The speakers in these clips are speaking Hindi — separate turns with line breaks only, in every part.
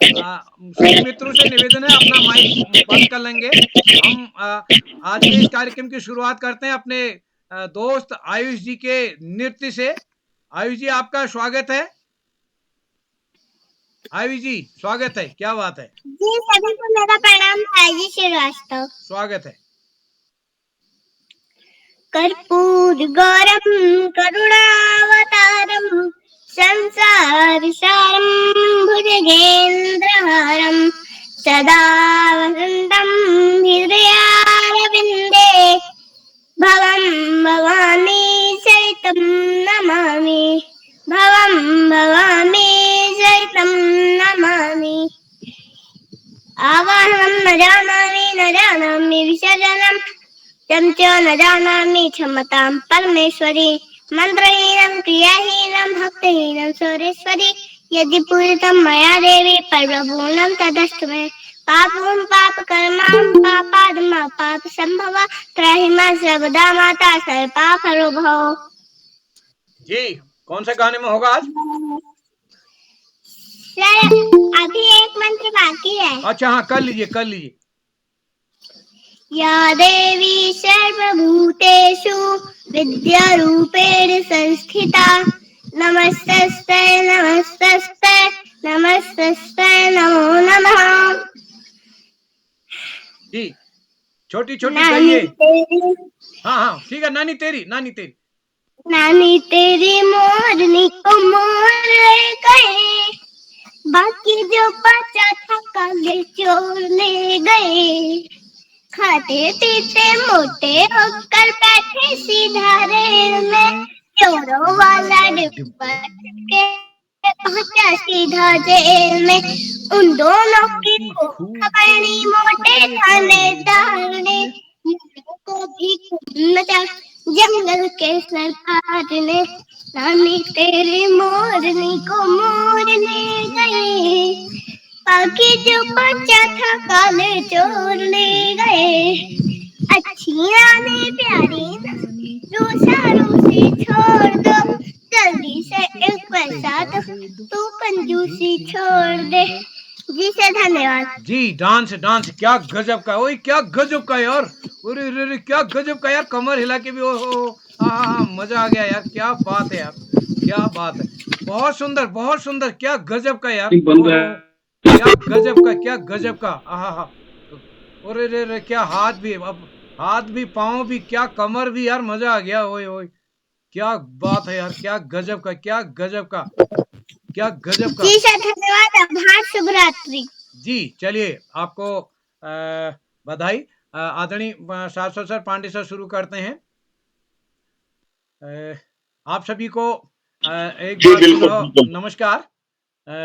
सभी मित्रों से निवेदन है, अपना माइक बंद कर लेंगे। हम आज के इस कार्यक्रम की शुरुआत करते हैं अपने दोस्त आयुष जी के नृत्य से। आयुष जी, आपका स्वागत है। आयुष जी, स्वागत है, क्या बात है।
जी, सभी को मेरा प्रणाम। आयुषी श्रीवास्तव,
स्वागत है।
कर्पूर गौरम करुणावतारम संसार सारम भुजगेन्द्रहारम सदा वसंतम हृदयारविंदे भवं भवानी सहितं नमामि भवं भवानी सहितं नमामि। आवाहनं न जानामि विसर्जनं तं च न जानामि क्षमतां परमेश्वरी। मन्त्रहीनं क्रियाहीनं भक्तिहीनं सुरेश्वरी। यदि पूजितं मया देवी सर्वपूर्णं तदस्तु मे। पापं पापकर्मां पापादमा पापसंभवा त्राहि मां सर्वदा माता सर्वपापहरो भव।
जी, कौन से गाने में होगा आज?
सर, अभी एक मंत्र बाकी है।
अच्छा, हाँ, कर लीजिए, कर लीजिए।
या देवी सर्वभूतेषु विद्यारूपेण संस्थिता नमस्तस्यै नमस्तस्यै नमस्तस्यै नमो नमः।
जी, छोटी छोटी
नानी
गाइए।
तेरी
हाँ हाँ, ठीक है, नानी तेरी, नानी तेरी।
नानी तेरी मोरनी को मोर गए, बाकी जो बचा था काले चोर ले गए। खाते पीते मोटे होकर बैठे सीधा रेल में, चोरों वाला डिब्बा के पहुंचा सीधा जेल में। उन दोनों की खूब खबर ली मोटे थानेदार ने, मुझको को भी मचा जंगल के सरकार ने। नानी तेरी मोरनी को मोर ले गए, बाकी जो बचा था काले चोर ले गए। अच्छी नानी प्यारी नानी रूसा रूसी छोड़ दो, जल्दी से एक पैसा दो तू कंजूसी छोड़ दे। जी से धन्यवाद।
जी, डांस डांस क्या गजब का, ओए क्या गजब का यार। अरे रे रे, क्या गजब का यार, कमर हिला के भी। ओ हो, हाँ, मजा आ गया यार, क्या बात है यार, क्या बात है। बहुत सुंदर, बहुत सुंदर, क्या गजब का यार। ओ, क्या गजब का, क्या गजब का। हाँ, अरे रे रे, क्या हाथ भी, अब हाथ भी, पाँव भी, क्या कमर भी यार, मजा आ गया। ओए ओए, क्या बात है यार, क्या गजब का, क्या गजब का, क्या गजब का।
जी सर धन्यवाद। आभार। शुभ रात्रि।
जी, चलिए आपको बधाई। आदरणीय शाश्वत सर, पांडे सर, शुरू करते हैं। आप सभी को एक
जी
बार
बिल्कुल
पुनः
बिल्कुल।
नमस्कार।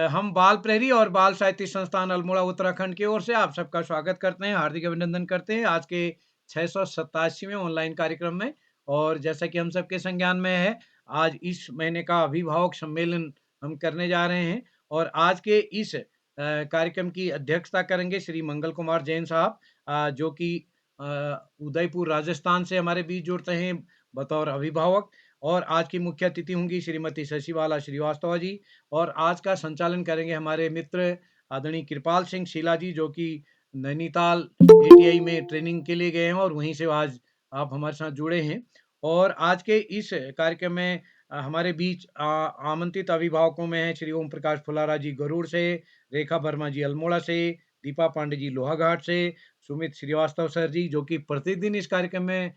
हम बाल प्रहरी और बाल साहित्य संस्थान अल्मोड़ा उत्तराखंड की ओर से आप सबका स्वागत करते हैं, हार्दिक अभिनंदन करते हैं आज के 687वें ऑनलाइन कार्यक्रम में। और जैसा कि हम सबके संज्ञान में है, आज इस महीने का अभिभावक सम्मेलन हम करने जा रहे हैं। और आज के इस कार्यक्रम की अध्यक्षता करेंगे श्री मंगल कुमार जैन साहब, जो कि उदयपुर राजस्थान से हमारे बीच जुड़ते हैं बतौर अभिभावक। और आज की मुख्य अतिथि होंगी श्रीमती शशिबाला श्रीवास्तव जी। और आज का संचालन करेंगे हमारे मित्र आदरणीय कृपाल सिंह शीला जी, जो कि नैनीताल एटीआई में ट्रेनिंग के लिए गए हैं और वहीं से आज आप हमारे साथ जुड़े हैं। और आज के इस कार्यक्रम में हमारे बीच आमंत्रित अभिभावकों में हैं श्री ओम प्रकाश फुलारा जी गरुड़ से, रेखा वर्मा जी अल्मोड़ा से, दीपा पांडे जी लोहाघाट से, सुमित श्रीवास्तव सर जी जो कि प्रतिदिन इस कार्यक्रम में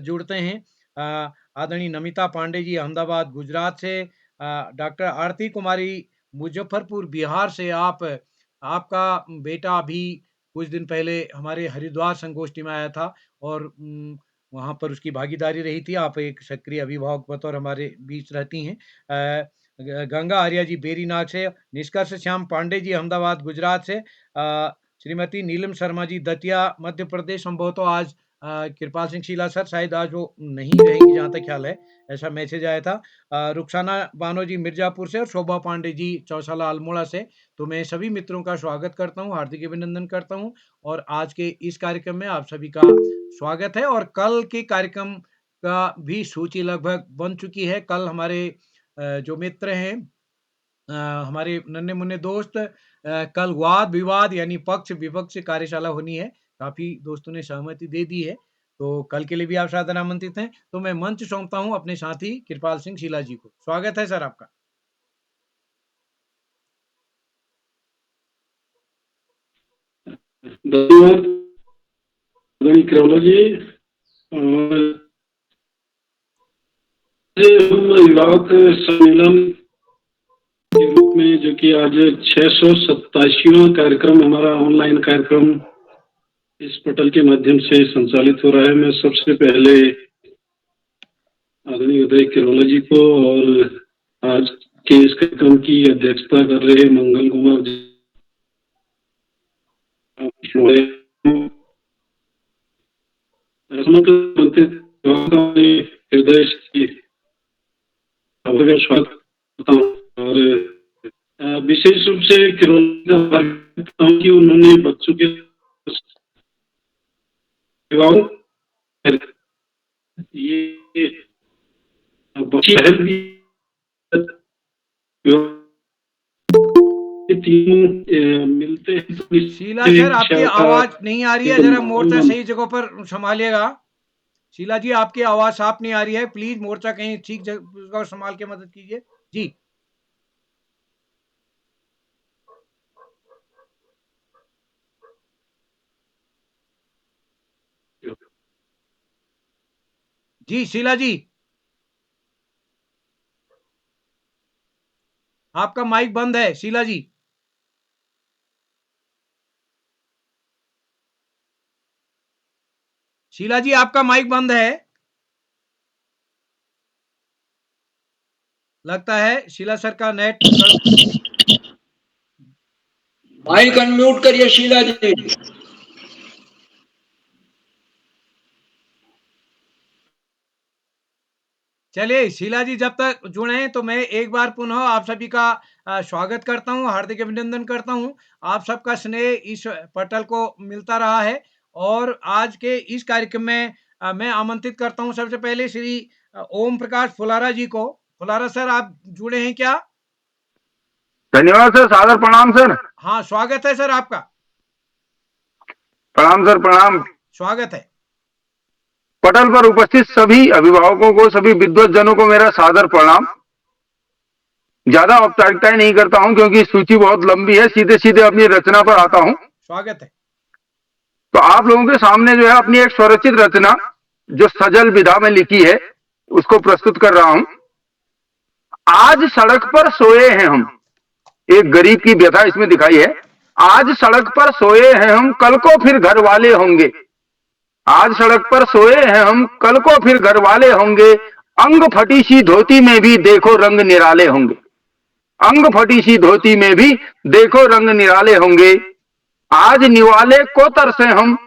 जुड़ते हैं, आदरणीय नमिता पांडे जी अहमदाबाद गुजरात से, डॉक्टर आरती कुमारी मुजफ्फरपुर बिहार से। आपका बेटा अभी कुछ दिन पहले हमारे हरिद्वार संगोष्ठी में आया था और वहाँ पर उसकी भागीदारी रही थी। आप एक सक्रिय अभिभावक बतौर हमारे बीच रहती हैं। गंगा आर्या जी बेरीनाग से, निष्कर्ष श्याम पांडे जी अहमदाबाद गुजरात से, श्रीमती नीलम शर्मा जी दतिया मध्य प्रदेश। संभवतः आज कृपाल सिंह शीला सर शायद आज वो नहीं रहेंगी जहाँ तक ख्याल है, ऐसा मैसेज आया था। रुखसाना बानो जी मिर्जापुर से और शोभा पांडे जी चौसाला अल्मोड़ा से। तो मैं सभी मित्रों का स्वागत करता हूँ, हार्दिक अभिनंदन करता हूँ। और आज के इस कार्यक्रम में आप सभी का स्वागत है। और कल के कार्यक्रम का भी सूची लगभग बन चुकी है। कल हमारे जो मित्र हैं हमारे नन्हे मुन्ने दोस्त, कल वाद विवाद यानी पक्ष विपक्ष कार्यशाला होनी है। काफी दोस्तों ने सहमति दे दी है, तो कल के लिए भी आप सादर आमंत्रित हैं। तो मैं मंच सौंपता हूं अपने साथी कृपाल सिंह शीला जी को। स्वागत है सर आपका।
धन्यवाद केरला जी। और हम युवक सम्मेलन के रूप में, जो कि आज 687वां कार्यक्रम, हमारा ऑनलाइन कार्यक्रम इस पटल के माध्यम से संचालित हो रहा है। मैं सबसे पहले आदरणीय उदय केरला जी को और आज के इस कार्यक्रम की अध्यक्षता कर रहे मंगल कुमार जी हृदय से स्वागत करता हूँ। और विशेष रूप से कि उन्होंने बच्चों के ये बच्ची तीनों मिलते हैं।
शीला सर, आपकी आवाज नहीं आ रही है, जरा मोर्चा सही जगह पर संभालिएगा। शीला जी, आपकी आवाज साफ नहीं आ रही है, प्लीज मोर्चा कहीं ठीक जगह संभाल के मदद कीजिए जी। जी शीला जी, आपका माइक बंद है शीला जी। शीला जी, आपका माइक बंद है। लगता है शीला सर का नेट।
माइक अनम्यूट करिए शीला जी।
चलिए शीला जी जब तक जुड़े हैं, तो मैं एक बार पुनः आप सभी का स्वागत करता हूं, हार्दिक अभिनंदन करता हूं। आप सबका स्नेह इस पटल को मिलता रहा है, और आज के इस कार्यक्रम में मैं आमंत्रित करता हूं सबसे पहले श्री ओम प्रकाश फुलारा जी को। फुलारा सर, आप जुड़े हैं क्या?
धन्यवाद सर, सादर प्रणाम सर।
हाँ, स्वागत है सर आपका।
प्रणाम सर, प्रणाम।
स्वागत है।
पटल पर उपस्थित सभी अभिभावकों को, सभी विद्वतजनों को मेरा सादर प्रणाम। ज्यादा औपचारिकताएं नहीं करता हूं क्योंकि सूची बहुत लंबी है, सीधे सीधे अपनी रचना पर आता हूं।
स्वागत है।
तो आप लोगों के सामने जो है अपनी एक स्वरचित रचना, जो सजल विधा में लिखी है, उसको प्रस्तुत कर रहा हूं। आज सड़क पर सोए हैं हम, एक गरीब की व्यथा इसमें दिखाई है। आज सड़क पर सोए हैं हम, कल को फिर घर वाले होंगे। आज सड़क पर सोए हैं हम, कल को फिर घर वाले होंगे। अंग फटी सी धोती में भी देखो रंग निराले होंगे। अंग फटी सी धोती में भी देखो रंग निराले होंगे। आज निवाले को तरसे हम,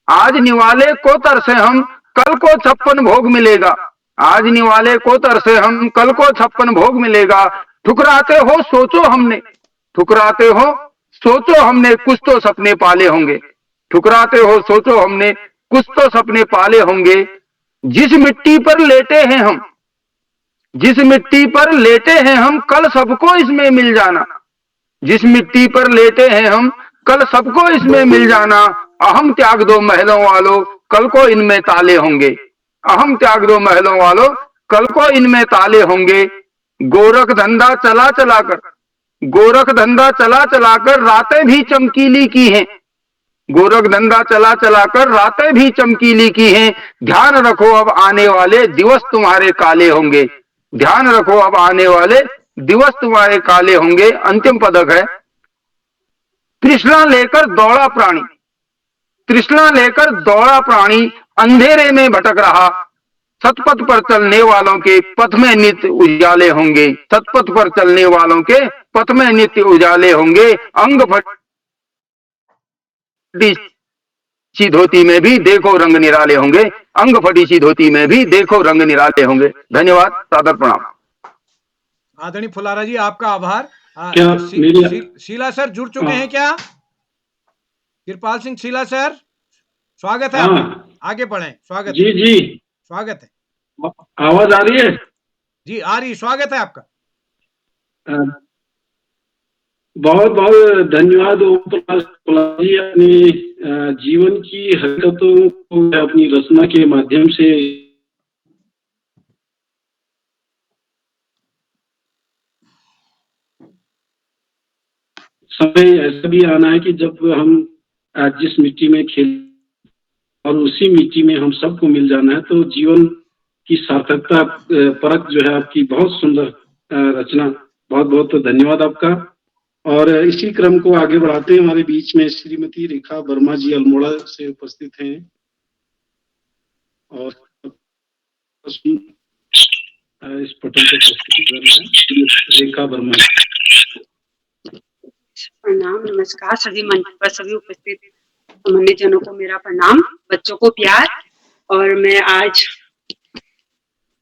आज निवाले को तरसे हम, कल को 56 भोग मिलेगा। आज निवाले को तरसे हम, कल को 56 भोग मिलेगा। ठुकराते हो सोचो हमने, ठुकराते हो सोचो हमने, कुछ तो सपने पाले होंगे। ठुकराते हो सोचो हमने, कुछ तो सपने पाले होंगे। जिस मिट्टी पर लेटे हैं हम, जिस मिट्टी पर लेटे हैं हम, कल सबको इसमें मिल जाना। जिस मिट्टी पर लेटे हैं हम, कल सबको इसमें मिल जाना। अहम त्याग दो महलों वालों, कल को इनमें ताले होंगे। अहम त्याग दो महलों वालों, कल को इनमें ताले होंगे। गोरख धंधा चला चलाकर, गोरख धंधा चला चलाकर रातें भी चमकीली की हैं। गोरख धंधा चला चलाकर रातें भी चमकीली की हैं। ध्यान रखो अब आने वाले दिवस तुम्हारे काले होंगे। ध्यान रखो अब आने वाले दिवस तुम्हारे काले होंगे। अंतिम पदक है। तृष्णा लेकर दौड़ा प्राणी, तृष्णा लेकर दौड़ा प्राणी, अंधेरे में भटक रहा। सतपथ पर चलने वालों के पथ में नित्य उजाले होंगे। सतपथ पर चलने वालों के पथ में नित्य उजाले होंगे। अंग फटी सी धोती में भी देखो रंग निराले होंगे। अंग फटी सी धोती में भी देखो रंग निराले होंगे। धन्यवाद, सादर प्रणाम।
आदरणीय फुलारा जी, आपका आभार। शीला सर जुड़ चुके हैं क्या? कृपाल सिंह शीला सर, स्वागत है आपका। आगे बढ़ें। स्वागत
जी जी,
स्वागत है।
आवाज आ रही है?
जी आ रही, स्वागत है आपका।
बहुत बहुत धन्यवाद ओम प्रकाश कोलाल जी, अपने जीवन की हकीकतों को अपनी रचना के माध्यम से समय ऐसा भी आना है कि जब हम जिस मिट्टी में खेल और उसी मिट्टी में हम सबको मिल जाना है, तो जीवन की सार्थकता परख जो है आपकी बहुत सुंदर रचना। बहुत बहुत धन्यवाद आपका। और इसी क्रम को आगे बढ़ाते हैं, हमारे बीच में श्रीमती रेखा वर्मा जी अल्मोड़ा से उपस्थित हैं और इस पटल को प्रस्तुत कर रहे हैं रेखा वर्मा।
प्रणाम, नमस्कार सभी मंच पर सभी उपस्थित मान्य जनों को मेरा प्रणाम, बच्चों को प्यार। और मैं आज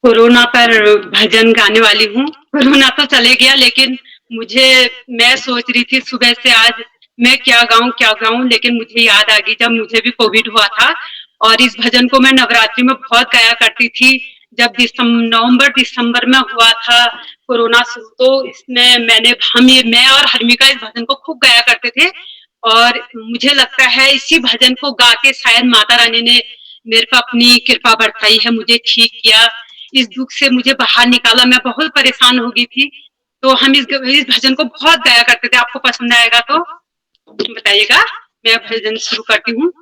कोरोना पर भजन गाने वाली हूँ। कोरोना तो चले गया, लेकिन मैं सोच रही थी सुबह से आज मैं क्या गाऊं, लेकिन मुझे याद आ गई जब मुझे भी कोविड हुआ था। और इस भजन को मैं नवरात्रि में बहुत गाया करती थी। जब नवंबर दिसंबर में हुआ था कोरोना शुरू, तो इसमें मैं और हर्मिका इस भजन को खूब गाया करते थे। और मुझे लगता है इसी भजन को गा के शायद माता रानी ने मेरे पर अपनी कृपा बरसाई है, मुझे ठीक किया, इस दुख से मुझे बाहर निकाला। मैं बहुत परेशान हो गई थी, तो हम इस भजन को बहुत गाया करते थे। आपको पसंद आएगा तो बताइएगा। मैं भजन शुरू करती हूँ।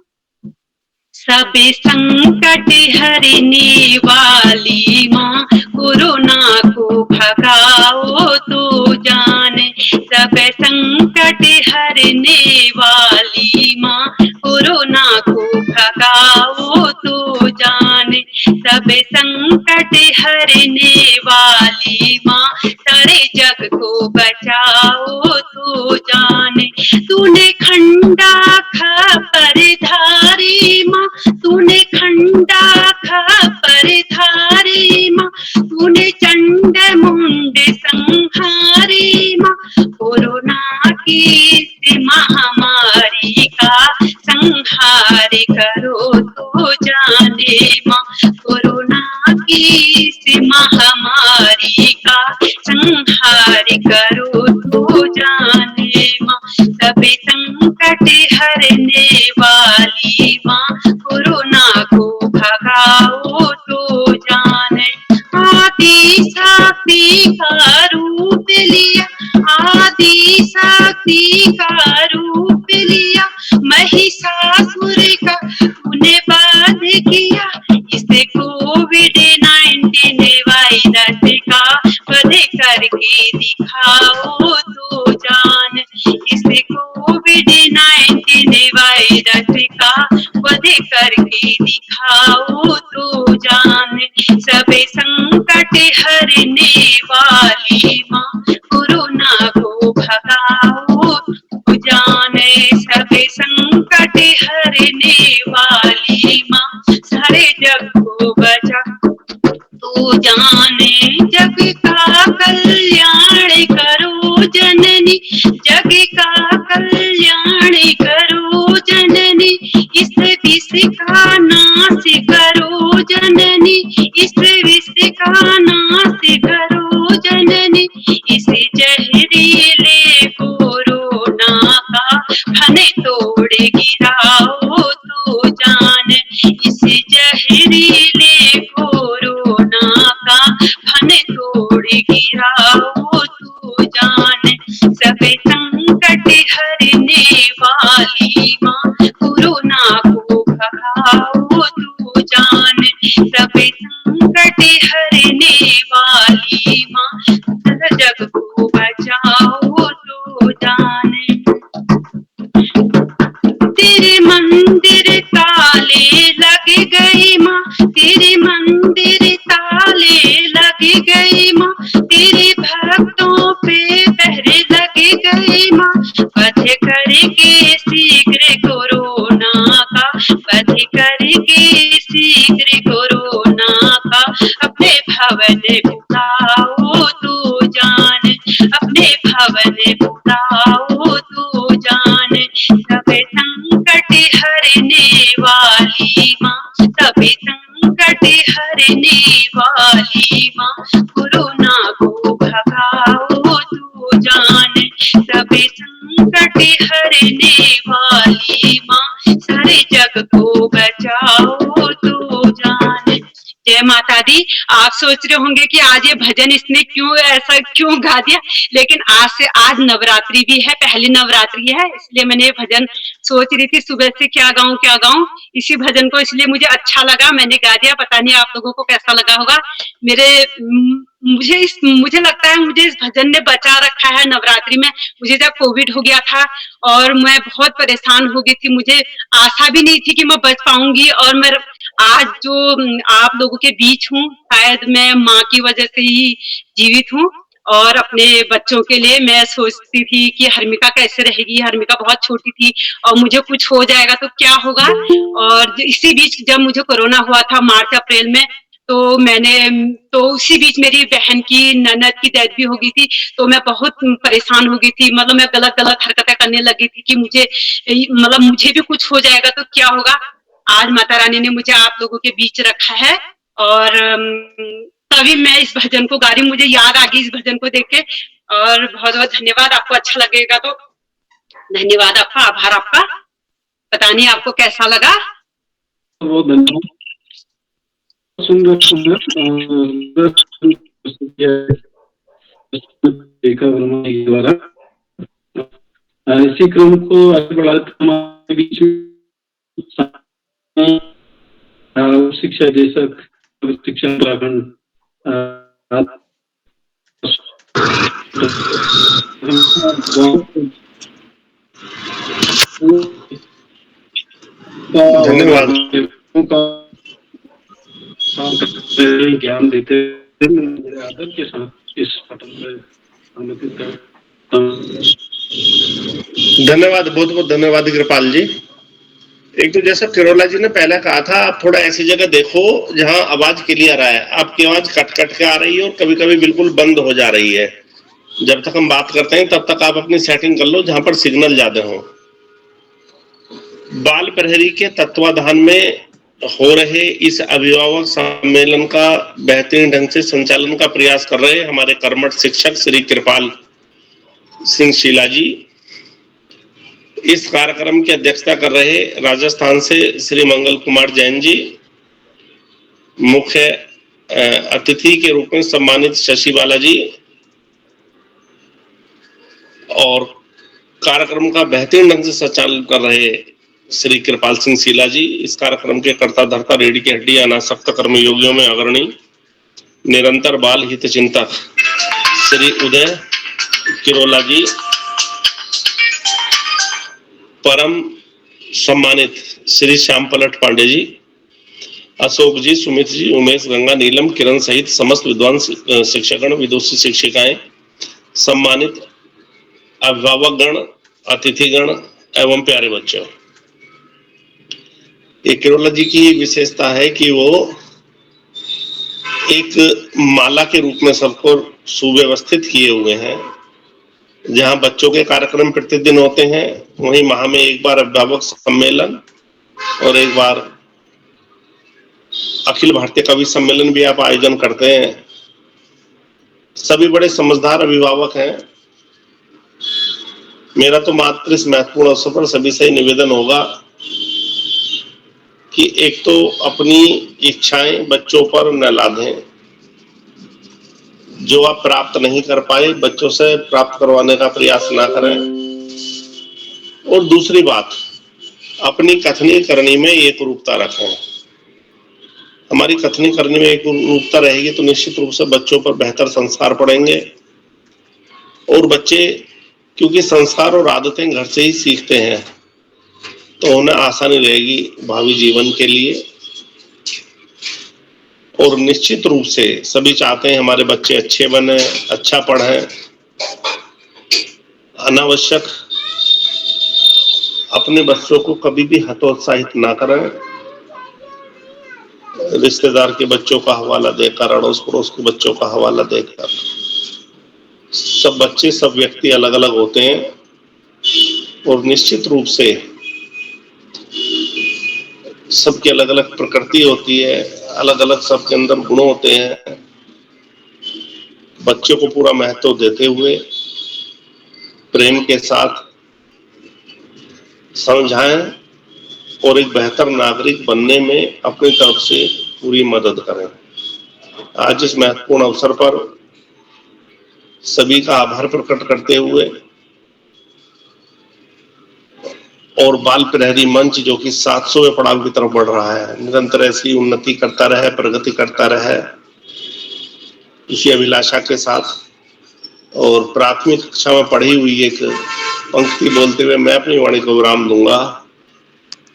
सब संकट हरने वाली माँ, कोरोना को भगाओ तो जाने। सब संकट हरने वाली माँ, कोरोना को भगाओ तो जाने। सब संकट हरने वाली माँ, सारे जग को बचाओ तो जाने। तूने खंडा खपर धारी माँ, तूने खंडा खपर धारी माँ, तूने चंड मुंड संहारी माँ। कोरोना की इस महामारी का संहार करो तो जाने माँ। कोरोना की इस महामारी का संहार करो तो जाने माँ। सब संकट हरने वाली माँ, कोरोना को भगाओ तो जाने। आदि शक्ति का रूप लिया, आदि शक्ति का रूप लिया, महिषासुर का तूने वध किया। इसे कोविड-19 वायरस का वध करके दिखाओ तो जान। इसे कोविड-19 वायरस का वध करके दिखाओ तो जान। सब संकट हरने वाली माँ, कोरोना को भगाओ तो जाने। सब संकट हरने वाली माँ, सारे जग को बचा तो जाने। जग का कल्याण करो जननी, जग का कल्याण करो जननी। इस विष का नाश करो जननी, इस विष का नाश करो जननी। इस जहरीले कोरोना का फन तोड़ गिराओ तो जान। इस जहरीले कोरोना का फन तोड़ गिराओ तो जान। सब संकट हरने वाली माँ, कोरोना को भगाओ तो जान। सब संकट हरने वाली माँ, जग को बचाओ तो जाने। तेरे मंदिर ताले लग गई माँ, तेरे मंदिर ताले लग गई माँ। तेरे भक्तों पे पहरे लग गई माँ। वध करके शीघ्र कोरोना का, वध करके शीघ्र कोरोना का। अपने भवन बुलाओ तो जान, अपने भवन बुलाओ तो जान। सब संकट हरने वाली माँ, सब संकट हरने वाली माँ, कोरोना को भगाओ तो जान। सबे संकट हरने वाली माँ, सारे जग को बचाओ तो जाने। जय माता दी। आप सोच रहे होंगे कि आज ये भजन इसने क्यों ऐसा क्यों गा दिया, लेकिन आज नवरात्रि भी है, पहली नवरात्रि है, इसलिए मैंने ये भजन सोच रही थी सुबह से क्या गाऊं इसी भजन को, इसलिए मुझे अच्छा लगा, मैंने गा दिया। पता नहीं आप लोगों को कैसा लगा होगा। मुझे लगता है मुझे इस भजन ने बचा रखा है नवरात्रि में। मुझे जब कोविड हो गया था और मैं बहुत परेशान हो गई थी, मुझे आशा भी नहीं थी कि मैं बच पाऊंगी, और मैं आज जो आप लोगों के बीच हूँ, शायद मैं माँ की वजह से ही जीवित हूँ। और अपने बच्चों के लिए मैं सोचती थी कि हर्मिका कैसे रहेगी, हर्मिका बहुत छोटी थी और मुझे कुछ हो जाएगा तो क्या होगा। और इसी बीच जब मुझे कोरोना हुआ था मार्च अप्रैल में, तो उसी बीच मेरी बहन की ननद की डेथ भी हो गई थी, तो मैं बहुत परेशान हो गई थी। मतलब मैं गलत हरकतें करने लगी थी कि मुझे भी कुछ हो जाएगा तो क्या होगा। आज माता रानी ने मुझे आप लोगों के बीच रखा है, और तभी मैं इस भजन को गा रही हूँ। मुझे याद आ गई इस भजन को देख के, और बहुत बहुत धन्यवाद। आपको अच्छा लगेगा तो धन्यवाद आपका, आभार आपका। पता नहीं आपको कैसा लगा।
बहुत धन्यवाद। सुंदर सुंदर द्वारा इसी क्रम को आगे बढ़ाते हमारे बीच में शिक्षा देशक शिक्षा उत्तराखंड
धन्यवाद।
ज्ञान देते आदर के साथ इस पटल पर आमंत्रित करता हूं।
धन्यवाद, बहुत बहुत धन्यवाद कृपाल जी। एक तो जैसा किरोला जी ने पहले कहा था, आप थोड़ा ऐसी जगह देखो जहां आवाज क्लियर आए। आपकी आवाज कट कट के आ रही है और कभी कभी बिल्कुल बंद हो जा रही है। जब तक हम बात करते हैं तब तक आप अपनी सेटिंग कर लो जहां पर सिग्नल ज्यादा हो। बाल प्रहरी के तत्वाधान में हो रहे इस अभिभावक सम्मेलन का बेहतरीन ढंग से संचालन का प्रयास कर रहे हमारे कर्मठ शिक्षक श्री कृपाल सिंह शीला जी। इस कार्यक्रम की अध्यक्षता कर रहे राजस्थान से श्री मंगल कुमार जैन जी। मुख्य अतिथि के रूप में सम्मानित शशि बाला जी, और कार्यक्रम का बेहतरीन ढंग से संचालन कर रहे श्री कृपाल सिंह शीला जी। इस कार्यक्रम के कर्ता धर्ता रीढ़ की हड्डी अनासक्त कर्मयोगियों में अग्रणी निरंतर बाल हित चिंतक श्री उदय किरोला जी, परम सम्मानित श्री श्याम पलट पांडे जी, अशोक जी, सुमित जी, उमेश, गंगा, नीलम, किरण सहित समस्त विद्वान शिक्षकगण, विदुषी शिक्षिकाएं, सम्मानित अभिभावकगण, अतिथिगण एवं प्यारे बच्चों। एक किरोला जी की विशेषता है कि वो एक माला के रूप में सबको सुव्यवस्थित किए हुए हैं। जहां बच्चों के कार्यक्रम प्रतिदिन होते हैं, वहीं माह में एक बार अभिभावक सम्मेलन और एक बार अखिल भारतीय कवि सम्मेलन भी आप आयोजन करते हैं। सभी बड़े समझदार अभिभावक हैं। मेरा तो मात्र इस महत्वपूर्ण अवसर पर सभी से निवेदन होगा कि एक तो अपनी इच्छाएं बच्चों पर न लादें। जो आप प्राप्त नहीं कर पाए, बच्चों से प्राप्त करवाने का प्रयास ना करें। और दूसरी बात, अपनी कथनी करनी में एक रूपता रखें। हमारी कथनी करने में एक रूपता रहेगी तो निश्चित रूप से बच्चों पर बेहतर संस्कार पड़ेंगे। और बच्चे क्योंकि संस्कार और आदतें घर से ही सीखते हैं, तो उन्हें आसानी रहेगी भावी जीवन के लिए। और निश्चित रूप से सभी चाहते हैं हमारे बच्चे अच्छे बने, अच्छा पढ़ें। अनावश्यक अपने बच्चों को कभी भी हतोत्साहित ना करें। रिश्तेदार के बच्चों का हवाला देकर, अड़ोस पड़ोस के बच्चों का हवाला देकर, सब बच्चे सब व्यक्ति अलग अलग होते हैं। और निश्चित रूप से सबकी अलग अलग प्रकृति होती है, अलग अलग सबके अंदर गुण होते हैं। बच्चों को पूरा महत्व देते हुए प्रेम के साथ समझाएं और एक बेहतर नागरिक बनने में अपनी तरफ से पूरी मदद करें। आज इस महत्वपूर्ण अवसर पर सभी का आभार प्रकट करते हुए और बाल प्रहरी मंच जो कि 700वें पड़ाव की तरफ बढ़ रहा है, निरंतर ऐसी उन्नति करता रहे, प्रगति करता रहे, इसी अभिलाषा के साथ और प्राथमिक कक्षा में पढ़ी हुई एक पंक्ति बोलते हुए मैं अपनी वाणी को विराम दूंगा।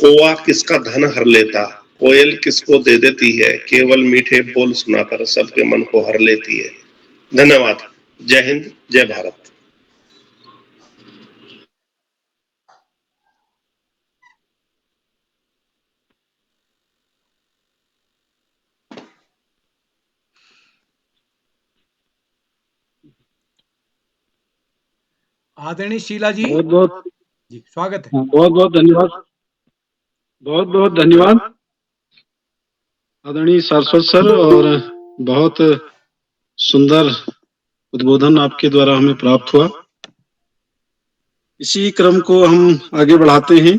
कौवा किसका धन हर लेता, कोयल किसको दे देती है, केवल मीठे बोल सुनाकर सबके मन को हर लेती है। धन्यवाद। जय हिंद, जय भारत।
आदरणीय शीला जी,
बहुत बहुत
जी स्वागत है।
बहुत बहुत धन्यवाद, बहुत बहुत धन्यवाद आदरणीय सारस्वत सर, और बहुत सुंदर उद्बोधन आपके द्वारा हमें प्राप्त हुआ। इसी क्रम को हम आगे बढ़ाते हैं।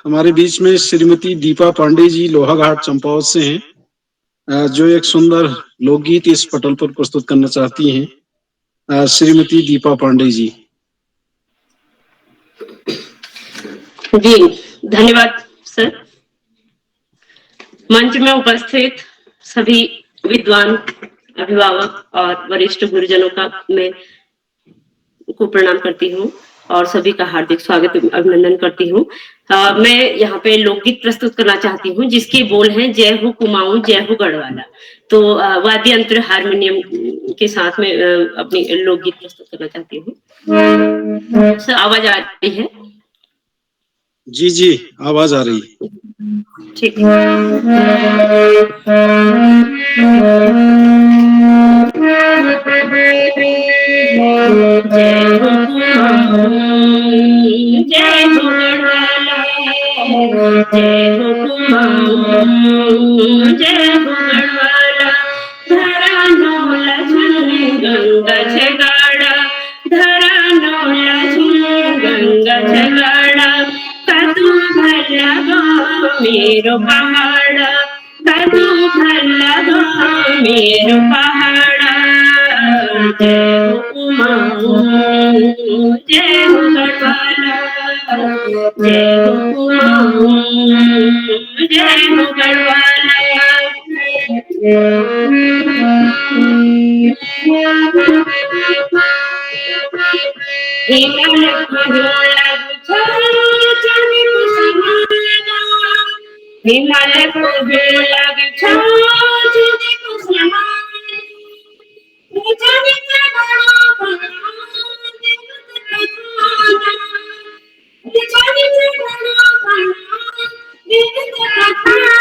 हमारे बीच में श्रीमती दीपा पांडे जी लोहाघाट चंपावत से हैं, जो एक सुंदर लोकगीत इस पटल पर प्रस्तुत करना चाहती हैं। श्रीमती दीपा पांडे जी।
जी धन्यवाद सर। मंच में उपस्थित सभी विद्वान, अभिभावक और वरिष्ठ गुरुजनों का मैं को प्रणाम करती हूँ और सभी का हार्दिक स्वागत अभिनंदन करती हूँ। मैं यहाँ पे लोकगीत प्रस्तुत करना चाहती हूँ जिसके बोल हैं जय हो कुमाऊं जय हो गढ़वाला। तो वाद्य यंत्र हारमोनियम के साथ में अपनी लोकगीत प्रस्तुत करना चाहती हूँ। सर आवाज आ रही है?
जी जी आवाज आ रही है।
ठीक जय हो गढ़वाला, जय हो कुमाऊं, जय हो गढ़वाला, धरा नौला झुन गंगा झगाड़ा, धरा नौला झुन गंगा झगाड़ा, कदू भला गो मेरो पहाड़ा, कदू भला गो मेरो पहाड़ा, जय हो कुमाऊं, जय हो गढ़वाला, जय हो कुमाऊं, जय हो गढ़वाला। हिमालय को हिमालय को लग छोड़ी कुसुमान, जाने का बड़ा जाने का बड़ा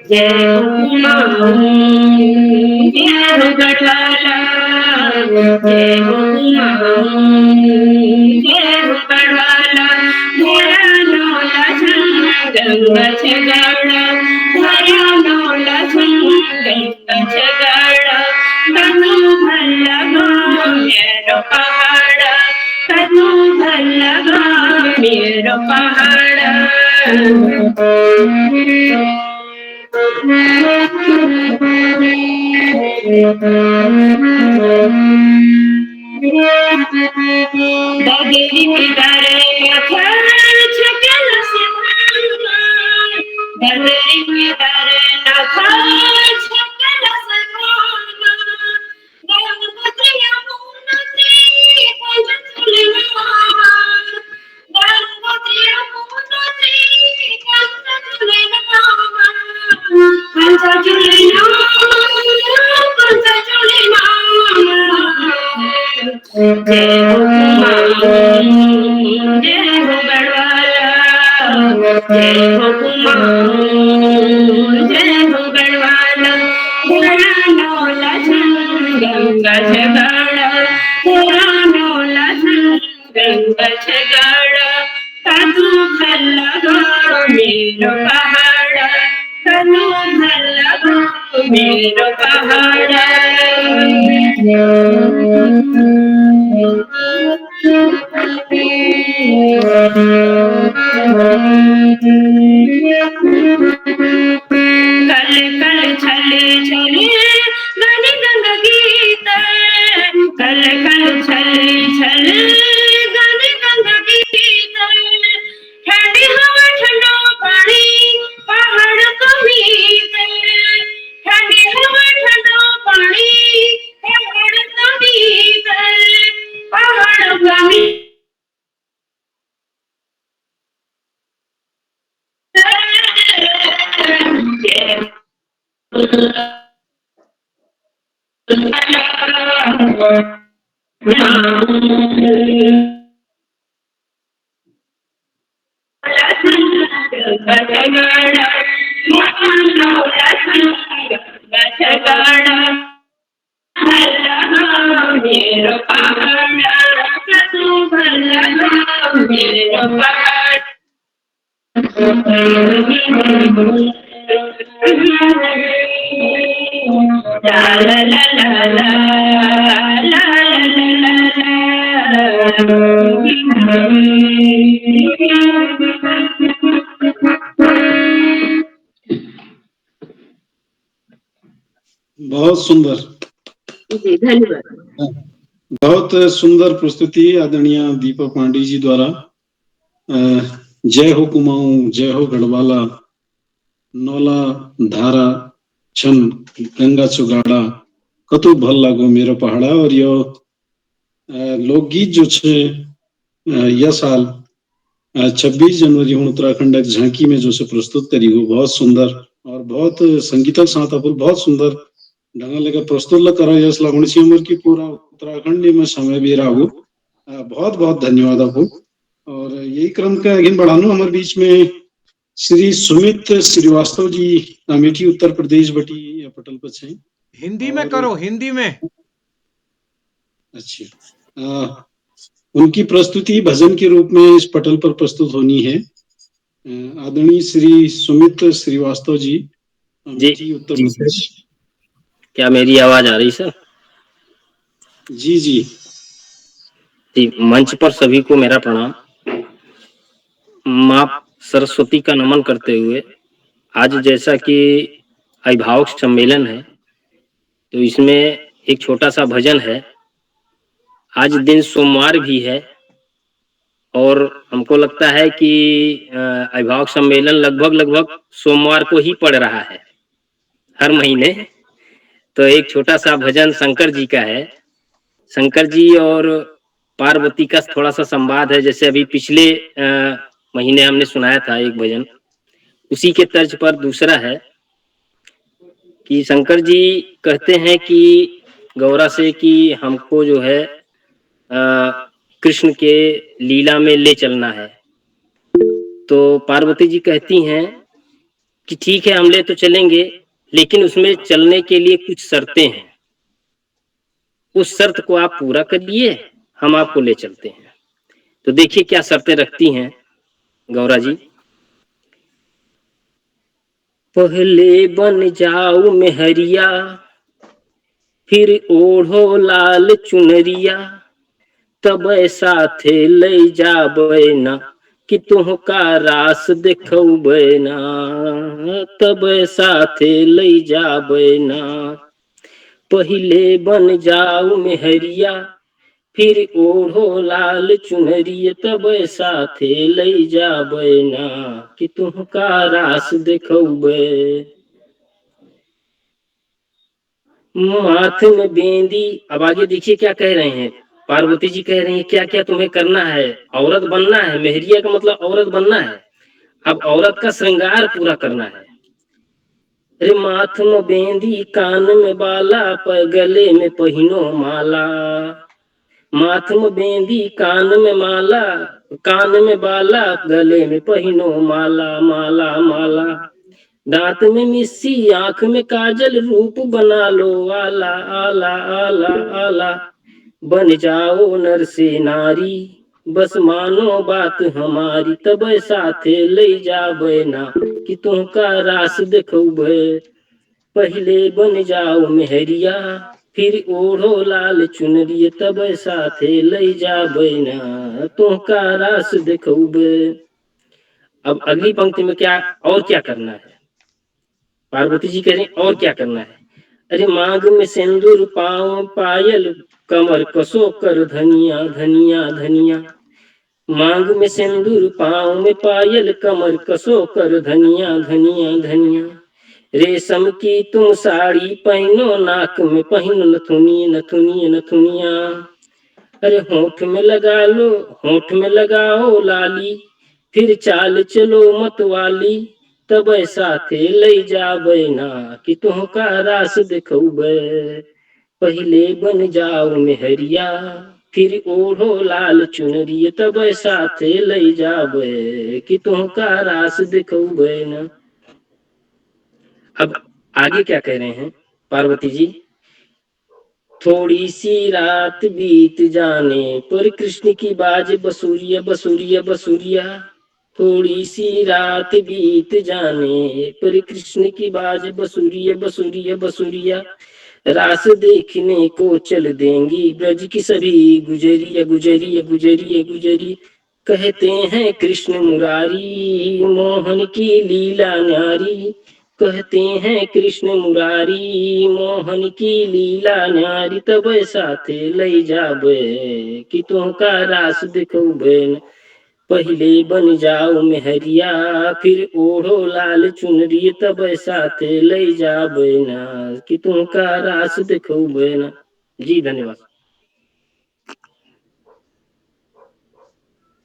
जय हो कुमाऊं, जय हो गढ़वाला, जय हो कुमाऊं, जय हो गढ़वाला, धरा नौला झुन गंगा झगाड़ा, धरा नौला झुन गंगा झगाड़ा, कदू भला गो मेरो पहाड़ा, कदू भला गो मेरो पहाड़ा। दगरी में दरे छकल से दगरी में दरे नखा छकल से गंगोत्री यमुनोत्री पंचचूड़ी नमावा, गंगोत्री यमुनोत्री पंचचूड़ी नमावा, पंचचूड़ी नमावा, पंचचूड़ी नमावा। जय हो कुमाऊं, जय हो गढ़वाला, जय हो कुमाऊं, जय हो गढ़वाला, धरा नौला झुन गंगा झगाड़ा, धरा नौला झुन गंगा झगाड़ा, कदू भला गो मेरो पहाड़ा, मेरो पहाड़ा कल कल छले छले गाने गंगा गीत कल कल छले छले गाने गंगा गीत ठंडी हवा ठंडा पानी पहाड़ को मीत ठंडी हवा ठंडा पानी पहाड़ को मीत पहाड़ को मीत
बहुत सुंदर,
जी धन्यवाद।
बहुत सुंदर प्रस्तुति आदरणीय दीपा पांडे जी द्वारा। जय हो कुमाऊं, जय हो गढ़वाला, नौला धारा छन गंगा चुगाड़ा, कतु भल लागो मेरो पहाड़ा। और यो लोकगीत जो छे यह साल 26 जनवरी उत्तराखंड झांकी में जो से प्रस्तुत करी हो, बहुत सुंदर और बहुत संगीतक साथ अपन बहुत सुंदर ढंग लेकर प्रस्तुत करा यस लागुणी उम्र की पूरा उत्तराखंड में समय भी रहा। बहुत बहुत धन्यवाद आपको। और यही क्रम का आगे बढ़ानो हमारे बीच में श्री सुमित श्रीवास्तव जी अमेठी उत्तर प्रदेश बटी पटल पर छे।
हिंदी में करो, हिंदी में।
अच्छा, उनकी प्रस्तुति भजन के रूप में इस पटल पर प्रस्तुत होनी है। आदरणीय श्री सुमित श्रीवास्तव जी अमेठी उत्तर प्रदेश।
क्या मेरी आवाज आ रही सर?
जी जी
जी, मंच पर सभी को मेरा प्रणाम। माँ सरस्वती का नमन करते हुए आज जैसा कि अभिभावक सम्मेलन है तो इसमें एक छोटा सा भजन है। आज दिन सोमवार भी है और हमको लगता है कि अभिभावक सम्मेलन लगभग सोमवार को ही पड़ रहा है हर महीने। तो एक छोटा सा भजन शंकर जी का है। शंकर जी और पार्वती का थोड़ा सा संवाद है, जैसे अभी पिछले महीने हमने सुनाया था एक भजन, उसी के तर्ज पर दूसरा है कि शंकर जी कहते हैं कि गौरा से कि हमको जो है कृष्ण के लीला में ले चलना है। तो पार्वती जी कहती हैं कि ठीक है हम ले तो चलेंगे, लेकिन उसमें चलने के लिए कुछ शर्तें हैं, उस शर्त को आप पूरा करिए, हम आपको ले चलते हैं। तो देखिए क्या शर्तें रखती हैं गौरा जी। पहले बन जाओ मेहरिया, फिर ओढ़ो लाल चुनरिया, तब साथे ले जाबे ना कि तुहका रास देखबे ना, तब साथे ले जाबे ना। पहले बन जाओ मेहरिया, फिर ओढ़ो लाल चुनरिया, तब साथे ले जाबे ना कि तुहका रास देखबे। माथ में बेंदी, अब आगे देखिए क्या कह रहे हैं। पार्वती जी कह रही हैं क्या क्या तुम्हें करना है, औरत बनना है। मेहरिया का मतलब औरत बनना है। अब औरत का श्रृंगार पूरा करना है। अरे माथ में बेंदी, कान में बाला, पर गले में पहिनो माला। माथ में बेंदी, कान में माला, कान में बाला, गले में पहिनो माला माला माला। दांत में मिस्सी, आंख में काजल, रूप बना लो आला आला आला आला। बन जाओ नर से नारी, बस मानो बात हमारी तब साथे ले जाबे ना कि तुमका रास देखबे। पहले बन जाओ मेहरिया फिर ओढ़ो लाल चुनरी तब साथे ले जाबे ना तुमका रास देखबे। अब अगली पंक्ति में क्या और क्या करना है? पार्वती जी कह रही और क्या करना है? अरे मांग में सिंदूर पाँव पायल कमर कसो कर धनिया धनिया धनिया। मांग में सिंदूर पाँव में पायल कमर कसो कर धनिया धनिया धनिया। रेशम की तुम साड़ी पहनो नाक में पहनो नथुनी नथुनी नथुनिया। अरे होठ में लगा लो होठ में लगाओ लाली फिर चाल चलो मतवाली तब साथे ले जाबे ना कि तुमका रास देखबे। पहले बन जाओ मेहरिया फिर ओढ़ो लाल चुनरी तब साथे ले जाबे कि तुमका रास देखबे ना। अब आगे क्या कह रहे हैं पार्वती जी? थोड़ी सी रात बीत जाने पर कृष्ण की बाज बसुरिया बसुरिया बसुरिया। थोड़ी सी रात बीत जाने पर कृष्ण की बाज बसुरिया बसुरिया बसुरिया। रास देखने को चल देंगी ब्रज की सभी गुजरिया गुजरिया गुजरिया गुजरी। कहते हैं कृष्ण मुरारी मोहन की लीला न्यारी। कहते हैं कृष्ण मुरारी मोहन की लीला न्यारी तब साथे ले जाबे कि तुमका रास देखबे। पहले बन जाओ मेहरिया फिर ओढ़ो लाल चुनरी तब साथे ले जाबे ना कि तुमका रास देखबे ना। जी धन्यवाद।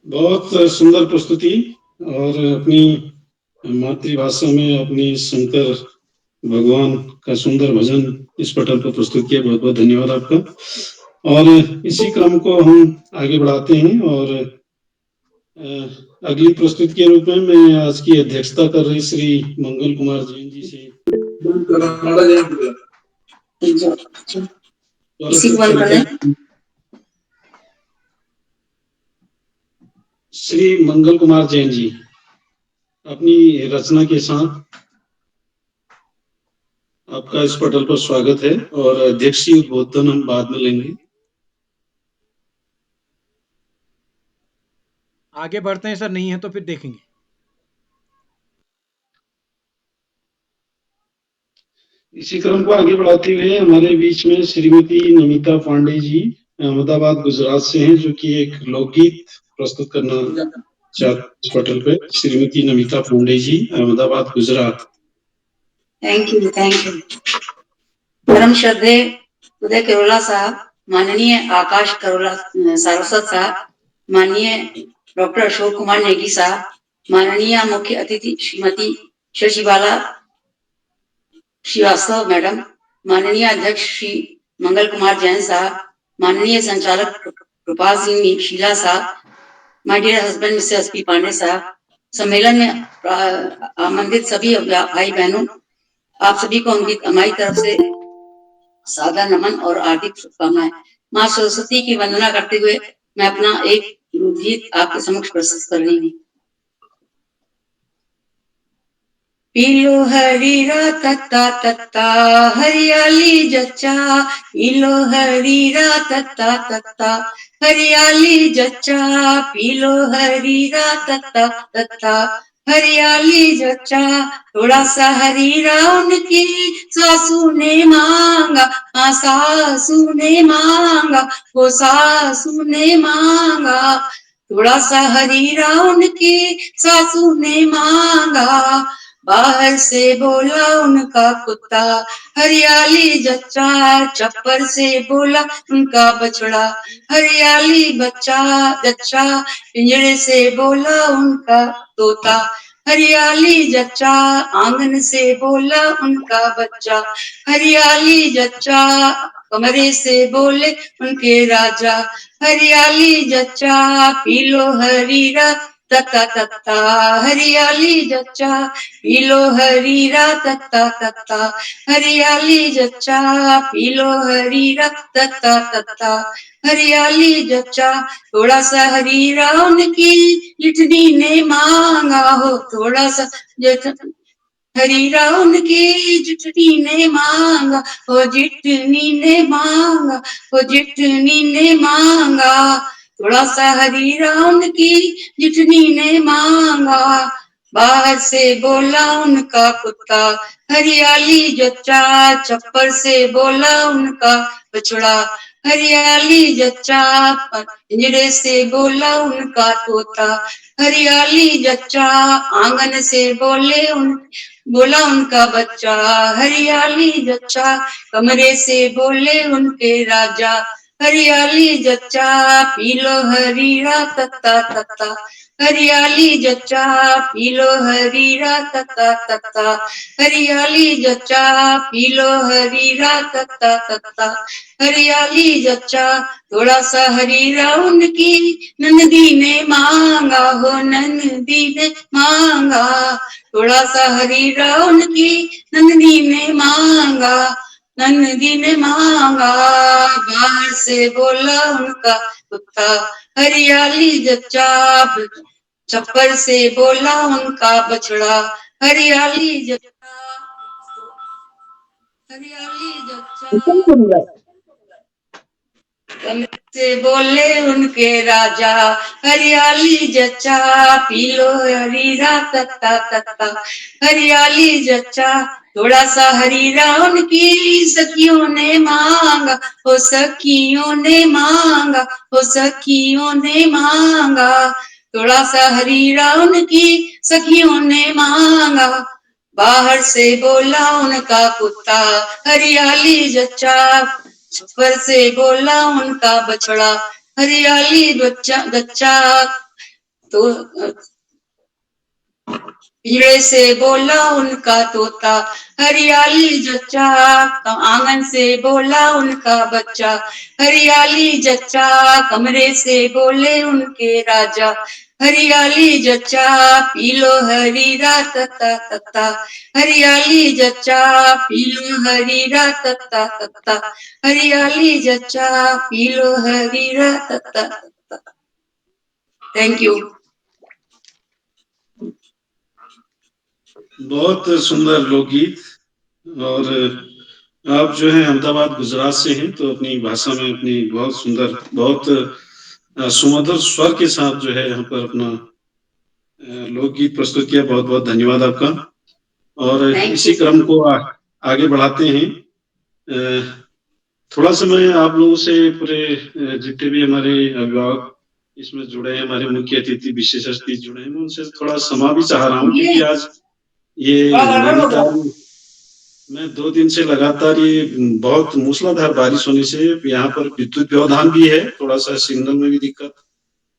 बहुत सुंदर प्रस्तुति और अपनी मातृभाषा में अपनी शंकर भगवान का सुंदर भजन इस पटल पर प्रस्तुत किया। बहुत बहुत धन्यवाद आपका। और इसी क्रम को हम आगे बढ़ाते हैं और अगली प्रस्तुति के रूप में मैं आज की अध्यक्षता कर रही श्री मंगल कुमार जैन जी से श्री मंगल कुमार जैन जी अपनी रचना के साथ आपका इस पटल पर स्वागत है और अध्यक्षीय उद्बोधन हम बाद में लेंगे।
आगे बढ़ते हैं सर, नहीं है तो फिर देखेंगे।
इसी क्रम को आगे बढ़ाते हुए हमारे बीच में श्रीमती नमिता पांडे जी अहमदाबाद गुजरात से हैं, जो कि एक लोकगीत प्रस्तुत करना चाहते इस पटल पे। श्रीमती नमिता पांडे जी अहमदाबाद गुजरात।
थैंक यू परम श्रद्धेय उदय करोला साहब, माननीय आकाश करोला सारस्वत साहब, माननीय डॉक्टर अशोक कुमार नेगी साहब, माननीय मुख्य अतिथि श्रीमती शशिबाला श्रीवास्तव मैडम, माननीय अध्यक्ष श्री मंगल कुमार जैन साहब, माननीय संचालक कृपाल Singh Sheela sahab, my dear husband mister S P Pandey sahab, सम्मेलन में आमंत्रित सभी भाई बहनों, आप सभी को हमारी तरफ से सादर नमन और हार्दिक शुभकामनाएं। माँ सरस्वती की वंदना करते हुए मैं अपना एक गीत आपके समक्ष प्रस्तुत कर रही हूँ। पीलो हरीरा तत्ता तत्ता हरियाली जच्चा, पीलो हरीरा तत्ता तत्ता हरियाली जच्चा, पीलो हरीरा तत्ता तत्ता हरियाली जच्चा। थोड़ा सा हरीरा उनकी सासू ने मांगा, हाँ सासू ने मांगा, वो सासू ने मांगा। थोड़ा सा हरीरा उनकी सासू ने मांगा, बाहर से बोला उनका कुत्ता हरियाली जच्चा, चप्पर से बोला उनका बछड़ा हरियाली बच्चा जच्चा, पिंजरे से बोला उनका तोता हरियाली जच्चा, आंगन से बोला उनका बच्चा हरियाली जच्चा, कमरे से बोले उनके राजा हरियाली जच्चा। पीलो हरीरा तत्ता तत्ता हरियाली जच्चा पी लो हरीरा तत्ता तत्ता हरियाली जच्चा पी लो हरीरा तत्ता तत्ता हरियाली जच्चा थोड़ा सा हरीरा उनकी जितनी ने मांगा हो थोड़ा सा हरीरा उनकी जितनी ने मांगा हो जितनी ने मांगा हो जितनी ने मांगा थोड़ा सा हरीरा उनकी जितनी ने मांगा बाहर से बोला उनका कुत्ता हरियाली जच्चा छप्पर से बोला उनका बछड़ा हरियाली जच्चा पिंजरे से बोला उनका तोता हरियाली जच्चा आंगन से बोला उनका बच्चा हरियाली जच्चा कमरे से बोले उनके राजा हरियाली जच्चा पी लो हरीरा तत्ता तत्ता हरियाली जच्चा पी लो हरीरा तत्ता तत्ता हरियाली जच्चा पी लो हरीरा तत्ता तत्ता हरियाली जच्चा थोड़ा सा हरीरा उनकी नंदी ने मांगा हो नंदी ने मांगा थोड़ा सा हरीरा उनकी नंदी ने मांगा नंदी ने मांगा बाहर से बोला उनका कुत्ता हरियाली जच्चा छप्पर से बोला उनका बछड़ा हरियाली जच्चा से बोले उनके राजा हरियाली जच्चा पी लो हरीरा तत्ता तत्ता हरियाली जच्चा थोड़ा सा हरीरा उनकी सखियों ने मांगा हो सखियों ने मांगा हो सखियों ने मांगा थोड़ा सा हरीरा उनकी सखियों ने मांगा बाहर से बोला उनका कुत्ता हरियाली जच्चा छप्पर से बोला उनका बछड़ा हरियाली बच्चा तो पिंजरे से बोला उनका तोता हरियाली जच्चा आंगन से बोला उनका बच्चा हरियाली जच्चा कमरे से बोले उनके राजा हरियाली जच्चा पी लो हरीरा तत्ता तत्ता हरियाली जच्चा पी लो हरीरा तत्ता तत्ता हरियाली जच्चा पी लो हरीरा तत्ता तत्ता। Thank you.
बहुत सुंदर लोकगीत। और आप जो है अहमदाबाद गुजरात से हैं, तो अपनी भाषा में अपनी बहुत सुंदर बहुत सुमधुर स्वर के साथ जो है यहाँ पर अपना लोकगीत प्रस्तुत किया। बहुत बहुत धन्यवाद आपका। और इसी क्रम को आगे बढ़ाते हैं। थोड़ा सा मैं आप लोगों से पूरे जितने भी हमारे अभिभावक इसमें जुड़े हैं, हमारे मुख्य अतिथि विशेष अतिथि जुड़े हैं, मैं उनसे थोड़ा समा भी चाह रहा हूँ, क्योंकि आज ये नैनीताल में 2 दिन से लगातार ये बहुत मूसलाधार बारिश होने से यहाँ पर विद्युत व्यवधान भी है, थोड़ा सा सिग्नल में भी दिक्कत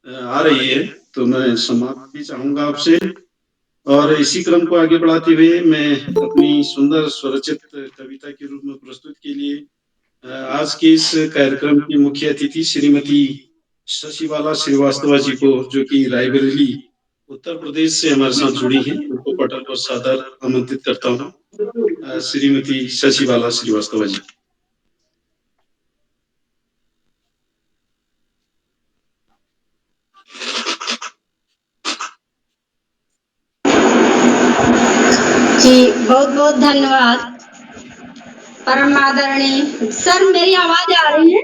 आ रही है, तो मैं समाप्त भी चाहूंगा आपसे। और इसी क्रम को आगे बढ़ाते हुए मैं अपनी सुंदर स्वरचित कविता के रूप में प्रस्तुत के लिए आज के इस कार्यक्रम की मुख्य अतिथि श्रीमती शशिबाला श्रीवास्तव जी को, जो कि रायबरेली उत्तर प्रदेश से हमारे साथ जुड़ी हैं, उनको पटल पर सादर आमंत्रित करता हूँ। श्रीमती शशिबाला श्रीवास्तव जी।
जी बहुत बहुत धन्यवाद। परम आदरणीय सर, मेरी आवाज आ रही है?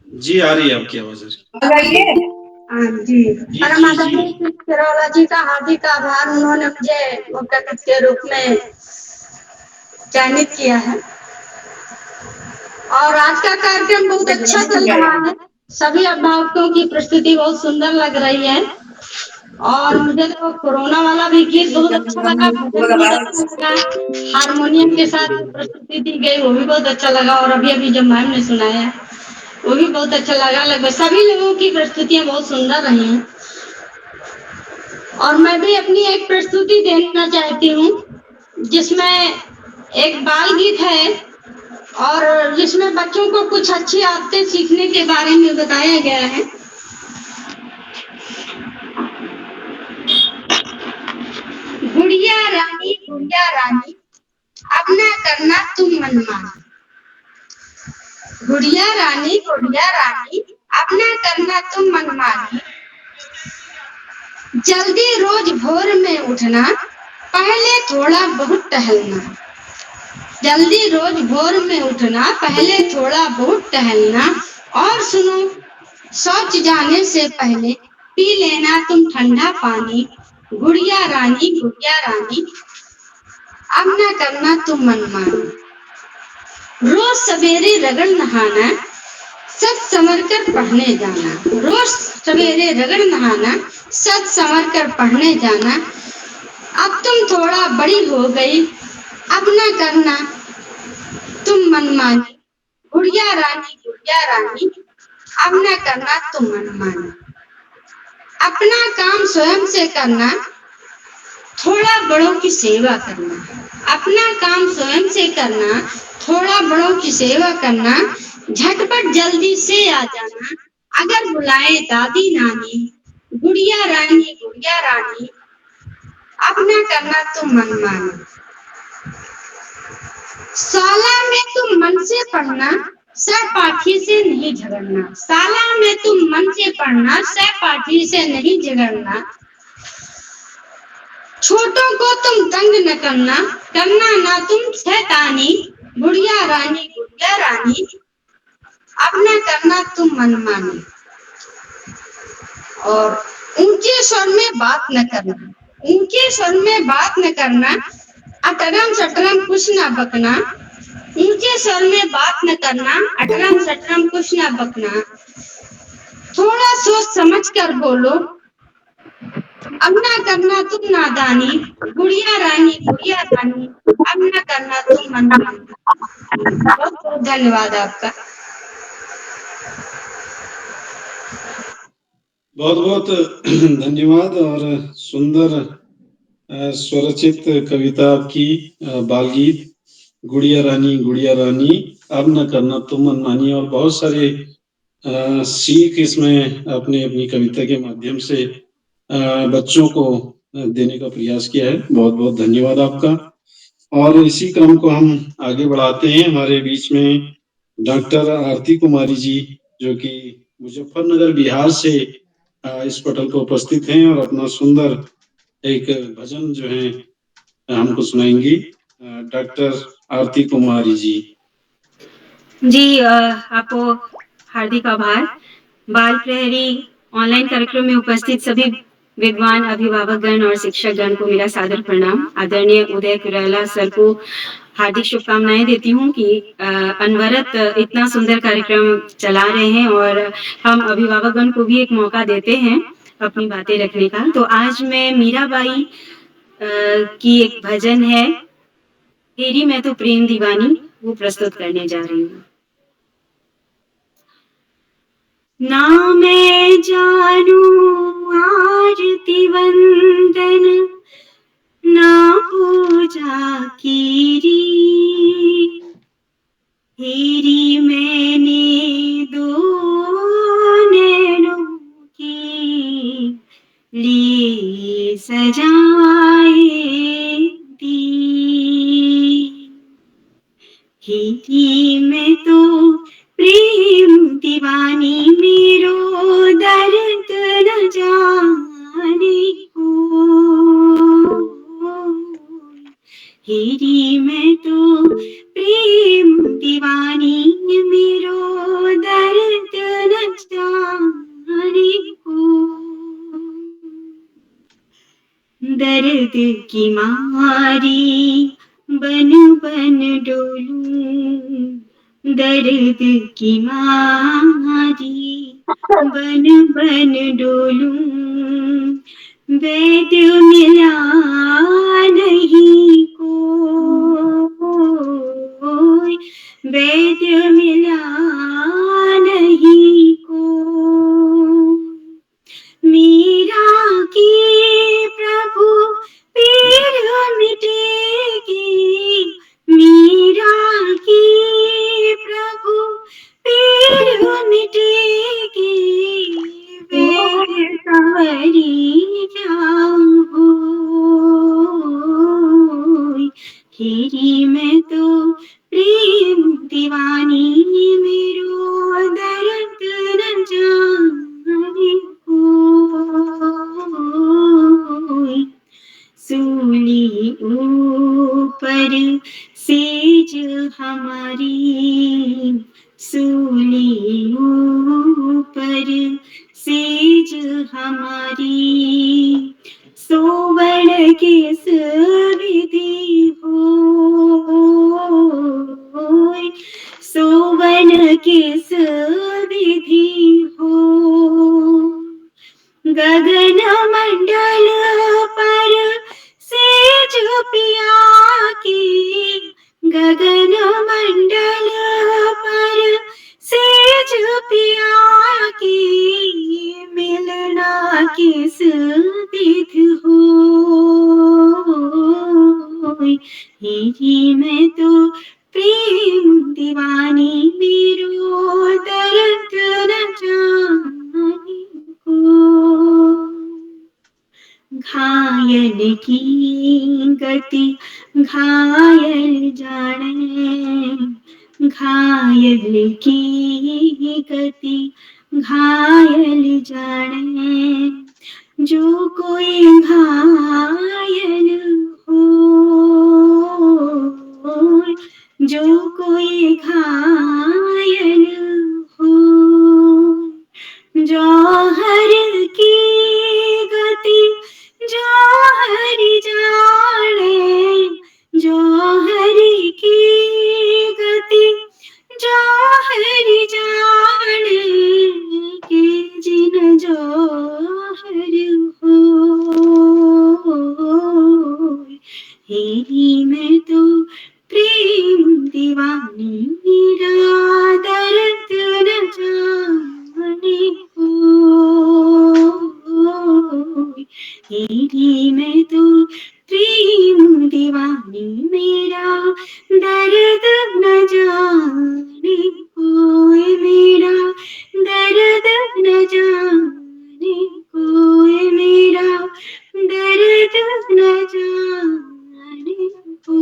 जी आ रही है, आपकी आवाज
आ रही है। जी परम आदरणीय केरला जी का हार्दिक आभार, उन्होंने मुझे मुख्य अतिथि के रूप में चयनित किया है। और आज का कार्यक्रम बहुत अच्छा चल रहा है, सभी अभिभावकों की प्रस्तुति बहुत सुंदर लग रही है। और मुझे तो कोरोना वाला भी गीत बहुत अच्छा लगा, हारमोनियम के साथ प्रस्तुति दी गई वो भी बहुत अच्छा लगा। और अभी अभी जब मैम ने सुनाया वो भी बहुत अच्छा लगा। लगभग सभी लोगों की प्रस्तुतियां बहुत सुंदर रही हैं। और मैं भी अपनी एक प्रस्तुति देना चाहती हूँ, जिसमें एक बाल गीत है और जिसमें बच्चों को कुछ अच्छी आदतें सीखने के बारे में बताया गया है। गुड़िया रानी अब ना करना तुम मनमानी। गुड़िया रानी अब ना करना तुम मनमानी। जल्दी रोज भोर में उठना, पहले थोड़ा बहुत टहलना। जल्दी रोज भोर में उठना, पहले थोड़ा बहुत टहलना। और सुनो, शौच जाने से पहले पी लेना तुम ठंडा पानी। गुड़िया रानी अब ना करना तुम मनमानी। रोज सवेरे रगड़ नहाना, सच संवर कर पढ़ने जाना। रोज सवेरे रगड़ नहाना, सच संवर कर पढ़ने जाना। अब तुम थोड़ा बड़ी हो गई, अब ना करना तुम मनमानी। गुड़िया रानी अब ना करना तुम मनमानी। अपना काम स्वयं से करना, थोड़ा बड़ों की सेवा करना। अपना काम स्वयं से करना, थोड़ा बड़ों की सेवा करना। झटपट जल्दी से आ जाना, अगर बुलाए दादी नानी। गुड़िया रानी अब ना करना तुम मनमानी। शाला में तुम मन से पढ़ना, सहपाठी से नहीं झगड़ना। शाला में तुम मन से पढ़ना, सहपाठी से नहीं झगड़ना। छोटों को तुम तंग न करना, करना ना तुम शैतानी। गुड़िया रानी अब ना करना तुम मनमानी। और ऊंचे स्वर में बात न करना, ऊंचे स्वर में बात न करना। अटरम सटरम कुछ ना बकना। ऊंचे स्वर में बात न करना, अटरम सटरम कुछ ना बकना। थोड़ा सोच समझ कर बोलो, अब ना करना तुम नादानी। गुड़िया रानी अब ना करना तुम मनमानी। बहुत बहुत धन्यवाद आपका।
बहुत बहुत धन्यवाद। और सुंदर स्वरचित कविता आपकी, बाल गीत गुड़िया रानी अब न करना तुम मनमानी। और बहुत सारे सीख इसमें आपने अपनी कविता के माध्यम से बच्चों को देने का प्रयास किया है। बहुत बहुत धन्यवाद आपका। और इसी क्रम को हम आगे बढ़ाते हैं। हमारे बीच में डॉक्टर आरती कुमारी जी, जो कि मुजफ्फरनगर बिहार से इस पटल को उपस्थित हैं और अपना सुंदर एक भजन जो है हमको सुनाएंगी। डॉक्टर आरती कुमारी जी।
जी, आपको हार्दिक आभार। बाल प्रहरी ऑनलाइन कार्यक्रम में उपस्थित सभी विद्वान अभिभावकगण और शिक्षकगण को मेरा सादर प्रणाम। आदरणीय उदय कुरेला सर को हार्दिक शुभकामनाएं देती हूँ कि अनवरत इतना सुंदर कार्यक्रम चला रहे हैं और हम अभिभावकगण को भी एक मौका देते हैं अपनी बातें रखने का। तो आज मैं मीराबाई की एक भजन है, तेरी मैं तो प्रेम दीवानी, वो प्रस्तुत करने जा रही हूँ। ना मैं जानू आरती वंदन, ना पूजा कीरी, तेरी मैंने दो नैनों की लिए सजाए दी। तेरी मैं तो प्रेम दीवानी, मेरो दर्द न जाने को। तेरी मैं तो प्रेम दीवानी, मेरो दर्द न जाने को। दर्द की मारी बन बन डोलूं, दर्द की मारी बन बन डोलूं। वैद्य मिला नहीं कोई, वैद्य मिला नहीं कोई। मीरा की प्रभु पीर मिटेगी, मीरा की प्रभु पीर मिटेगी। वेद संवरी जाऊं, सूली ऊपर सेज हमारी, सोवर्ण केस विधि होय, सोवर्ण केस विधि हो। गगन मंडल पर सेज पिया की, गगन मंडल पर सेज पिया की, मिलना किस विध होय। हेरी मैं तो प्रेम दीवानी, मेरो दर्द न जाने को। घायल की गति घायल जाने, घायल की गति घायल जाने, जो कोई घायल हो, जो कोई घायल हो। जौहर की गति जौहर जाने, जौहर की गति जौहर जाने, के जिन जौहर हो। हेरी मैं तो प्रेम दीवानी, मेरा दर्द न जाने को। हेरी मैं तो प्रेम दीवानी, मेरा दर्द न जाने कोई, मेरा दर्द न जाने कोई, मेरा दर्द न जाने को।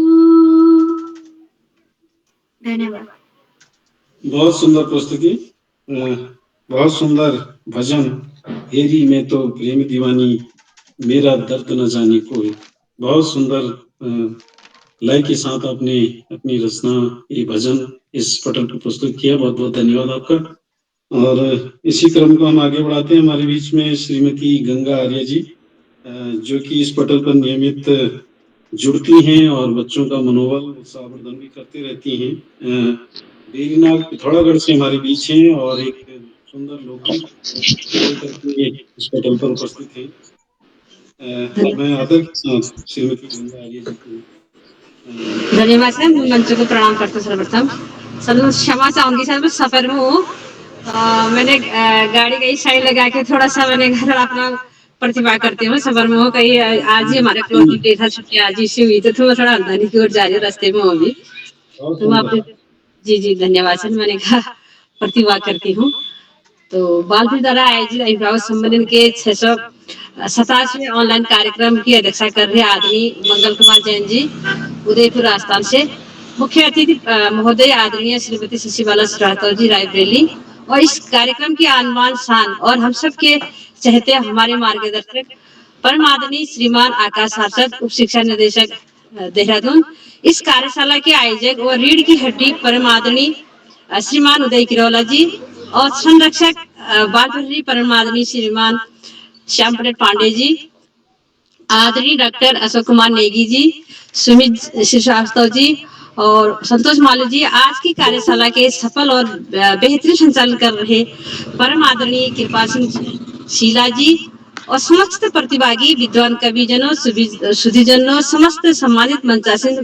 धन्यवाद।
बहुत सुंदर प्रस्तुति, बहुत सुंदर भजन। हेरी मैं तो प्रेम दीवानी, मेरा दर्द न जाने कोई। बहुत सुंदर लय के साथ आपने अपनी रचना, ये भजन, इस पटल को प्रस्तुत किया। बहुत बहुत धन्यवाद आपका। और इसी क्रम को हम आगे बढ़ाते हैं। हमारे बीच में श्रीमती गंगा आर्य जी, जो कि इस पटल पर नियमित जुड़ती हैं और बच्चों का मनोबल उत्साहवर्धन भी करती रहती हैं। बेरीनाग पिथौरागढ़ से हमारे बीच हैं और एक सुंदर लोकगीत करके इस पटल पर उपस्थित हैं। मैं आदर के साथ श्रीमती गंगा आर्य जी को
धन्यवाद सर। मैं मंच को प्रणाम करता हूँ। सर्वप्रथम सब क्षमा चाहूंगी सर, मैं सफर में हूँ। मैंने गाड़ी का साइड लगा के थोड़ा सा मैंने घर अपना प्रतिभा करती हूँ। सफर में हूँ, कहीं आज ही हमारे क्लोजिंग डे था, छुट्टी आज ही से हुई, तो थोड़ा अंदानी की ओर जा रही रास्ते में हूँ अभी। तो आपने जी धन्यवाद सर। मैंने कहा प्रतिभा करती हूँ। तो बालपीठ द्वारा आयोजित अभिभावक सम्मेलन के 687वें ऑनलाइन कार्यक्रम की अध्यक्षता कर रहे आदरणीय मंगल कुमार जैन जी, उदयपुर राजस्थान से। मुख्य अतिथि महोदय आदरणीय श्रीमती शशिबाला श्रीवास्तव जी, रायबरेली। और इस कार्यक्रम की आनबान शान और हम सब के चहते हमारे मार्गदर्शक परम आदरणीय श्रीमान आकाश सार्थक, उप शिक्षा निदेशक देहरादून। इस कार्यशाला के आयोजक और रीढ़ की हड्डी परम आदरणीय श्रीमान उदय किरोला जी और संरक्षक बालपीठ परम आदरणीय श्रीमान श्याम प्रसाद पांडे जी, आदरणीय डॉक्टर अशोक कुमार नेगी जी, सुमित श्रीवास्तव जी और संतोष मालू जी। आज की कार्यशाला के सफल और बेहतरीन संचालन कर रहे परम आदरणीय कृपा सिंह शीला जी और समस्त प्रतिभागी विद्वान कविजनों, सुधीजनों, समस्त सम्मानित मंचासीन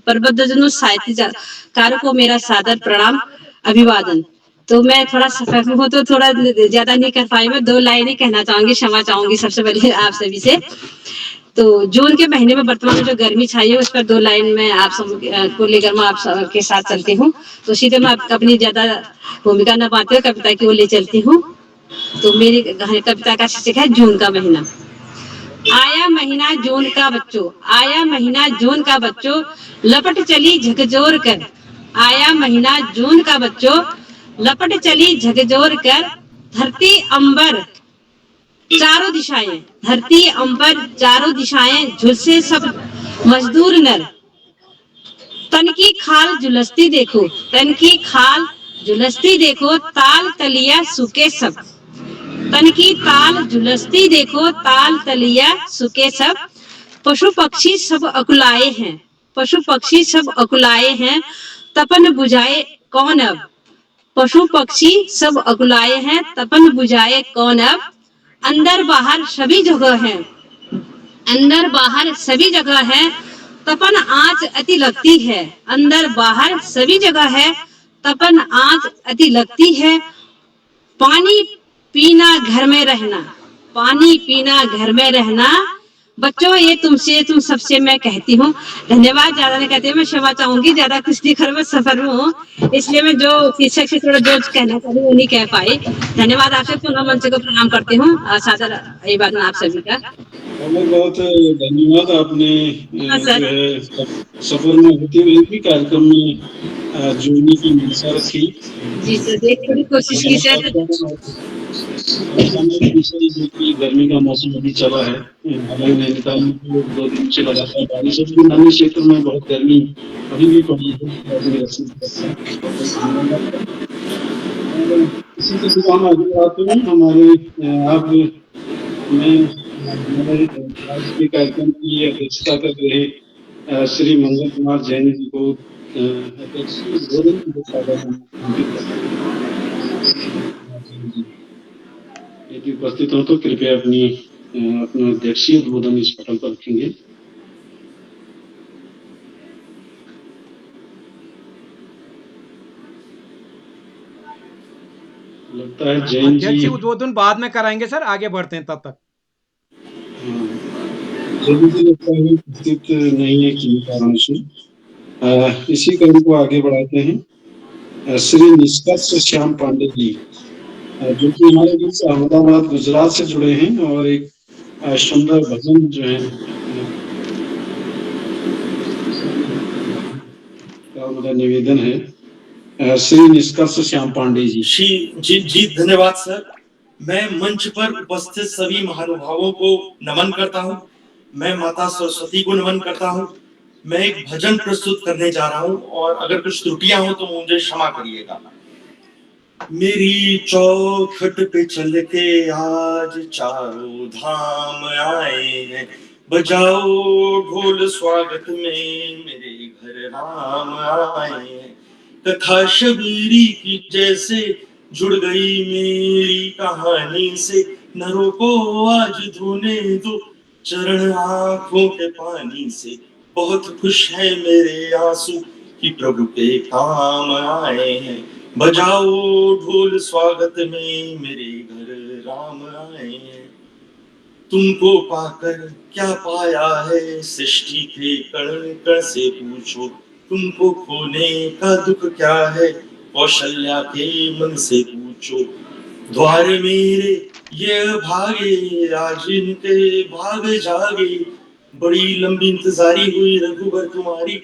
प्रबुद्धजनों, साहित्यकारों को मेरा सादर प्रणाम, अभिवादन। तो मैं थोड़ा सफर में हूँ तो थोड़ा ज्यादा नहीं कर पाई। मैं 2 लाइनें कहना चाहूंगी, क्षमा चाहूंगी सबसे पहले आप सभी से। तो जून के महीने में वर्तमान में जो गर्मी छाई है, उस पर 2 लाइन में आप सब को लेकर मैं आप सबके साथ चलती हूँ। तो सीधे मैं अपनी ज्यादा भूमिका न पाते हुए कविता की ओर ले चलती हूँ। तो मेरी कविता का शीर्षक है जून का महीना। आया महीना जून का बच्चों, आया महीना जून का बच्चों, लपट चली झकझोर कर। आया महीना जून का बच्चों, लपट चली झकझोर कर। धरती अंबर चारों दिशाएं, धरती अंबर चारों दिशाएं, झुलसे सब मजदूर नर। तन की खाल झुलसती देखो, तन की खाल
झुलसती देखो ताल तलिया सूखे सब। तन की ताल झुलसती देखो ताल तलिया सूखे सब। पशु पक्षी सब अकुलाए हैं, पशु पक्षी सब अकुलाए हैं, तपन बुझाए कौन अब। पशु पक्षी सब अकुलाए हैं, तपन बुझाए कौन अब। अंदर बाहर सभी जगह है, अंदर बाहर सभी जगह है, तपन आँच अति लगती है। अंदर बाहर सभी जगह है, तपन आँच अति लगती है। पानी पीना घर में रहना, पानी पीना घर में रहना। बच्चों ये तुम सबसे मैं कहती हूँ। धन्यवाद, ज्यादा नहीं कहती हूँ, मैं क्षमा चाहूंगी, ज्यादा कुछ नहीं कर, मैं सफर में हूँ, इसलिए मैं जो शीर्षक से थोड़ा जो कहना चाहती हूँ वो नहीं कह पाई। धन्यवाद, आपसे पुनः मंच को प्रणाम करती हूँ। सादर अभिवादन आप सभी का।
बहुत बहुत धन्यवाद। आपने
हाँ
जो
सर।
है सफर में होते हुए भी कार्यक्रम में जुड़ने की मंशा रखी।
जी सर, देखने की कोशिश की सर।
सामान्य विषय जो कि गर्मी का मौसम अभी चला है, हालांकि नैनीताल में तो 2 दिन से लगातार बारिश है, लेकिन अन्य क्षेत्र में बहुत गर्मी अभी भी पड़ी है। आदमी रह नहीं सकता। इसी के साथ हम आगे आते हैं। हमारे आप मैं हमारे आज के कार्यक्रम की अध्यक्षता कर रहे श्री मंगल कुमार जैन जी को अध्यक्षीय उद्बोधन के लिए सादर आमंत्रित करते हैं। यदि उपस्थित हो तो कृपया अपना अध्यक्षीय उद्बोधन इस पटल पर रखेंगे। लगता है जैन जी
अध्यक्षीय उद्बोधन बाद में कराएंगे सर, आगे बढ़ते हैं तब तक।
जैन जी लगता है उपस्थित नहीं है किसी कारण से। इसी क्रम को आगे बढ़ाते हैं। श्री निष्कर्ष श्याम पांडे जी, जो कि हमारे बीच अहमदाबाद गुजरात से जुड़े हैं, और एक सुंदर भजन जो है का मेरा निवेदन है। श्री निष्कर्ष श्याम पांडे जी।
जी धन्यवाद सर। मैं मंच पर उपस्थित सभी महानुभावों को नमन करता हूँ। मैं माता सरस्वती को नमन करता हूँ। मैं एक भजन प्रस्तुत करने जा रहा हूँ, और अगर कुछ त्रुटियां हो तो मुझे क्षमा करिएगा। मेरी चौखट पे चल के आज चारों धाम आए हैं, बजाओ ढोल स्वागत में मेरे घर राम आए हैं। कथा शबीरी की जैसे जुड़ गई मेरी कहानी से, न रोको आज धोने दो चरण आंखों के पानी से। बहुत खुश है मेरे आंसू कि प्रभु के काम आए हैं, बजाओ ढोल स्वागत में मेरे घर राम आए हैं। तुमको पाकर क्या पाया है सृष्टि के कण कण से पूछो, तुमको खोने का दुख क्या है कौशल्या के मन से पूछो। द्वार मेरे ये भागे आज इनके भाग जागे, बड़ी लंबी इंतजारी हुई रघुबर तुम्हारी,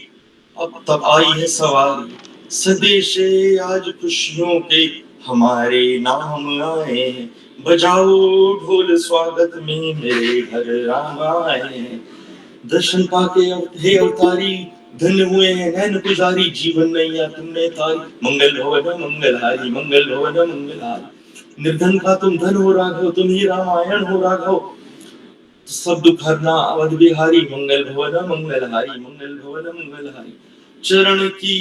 अब तब आई है सवारी। सदेशे आज खुशियों के हमारे नाम आए हैं, बजाओ ढोल स्वागत में मेरे घर राम आए हैं। दर्शन पाके हे अवतारी धन्य हुए हैं नैन पुजारी, जीवन नैया तुमने तारी। मंगल भवन मंगलहारी, मंगल भवन मंगलहारी। निर्धन का तुम धन हो राघव, तुम ही रामायण हो राघव। सब दुख हरना अवध बिहारी, मंगल भवन मंगलहारी, मंगल भवन मंगलहारी। चरण की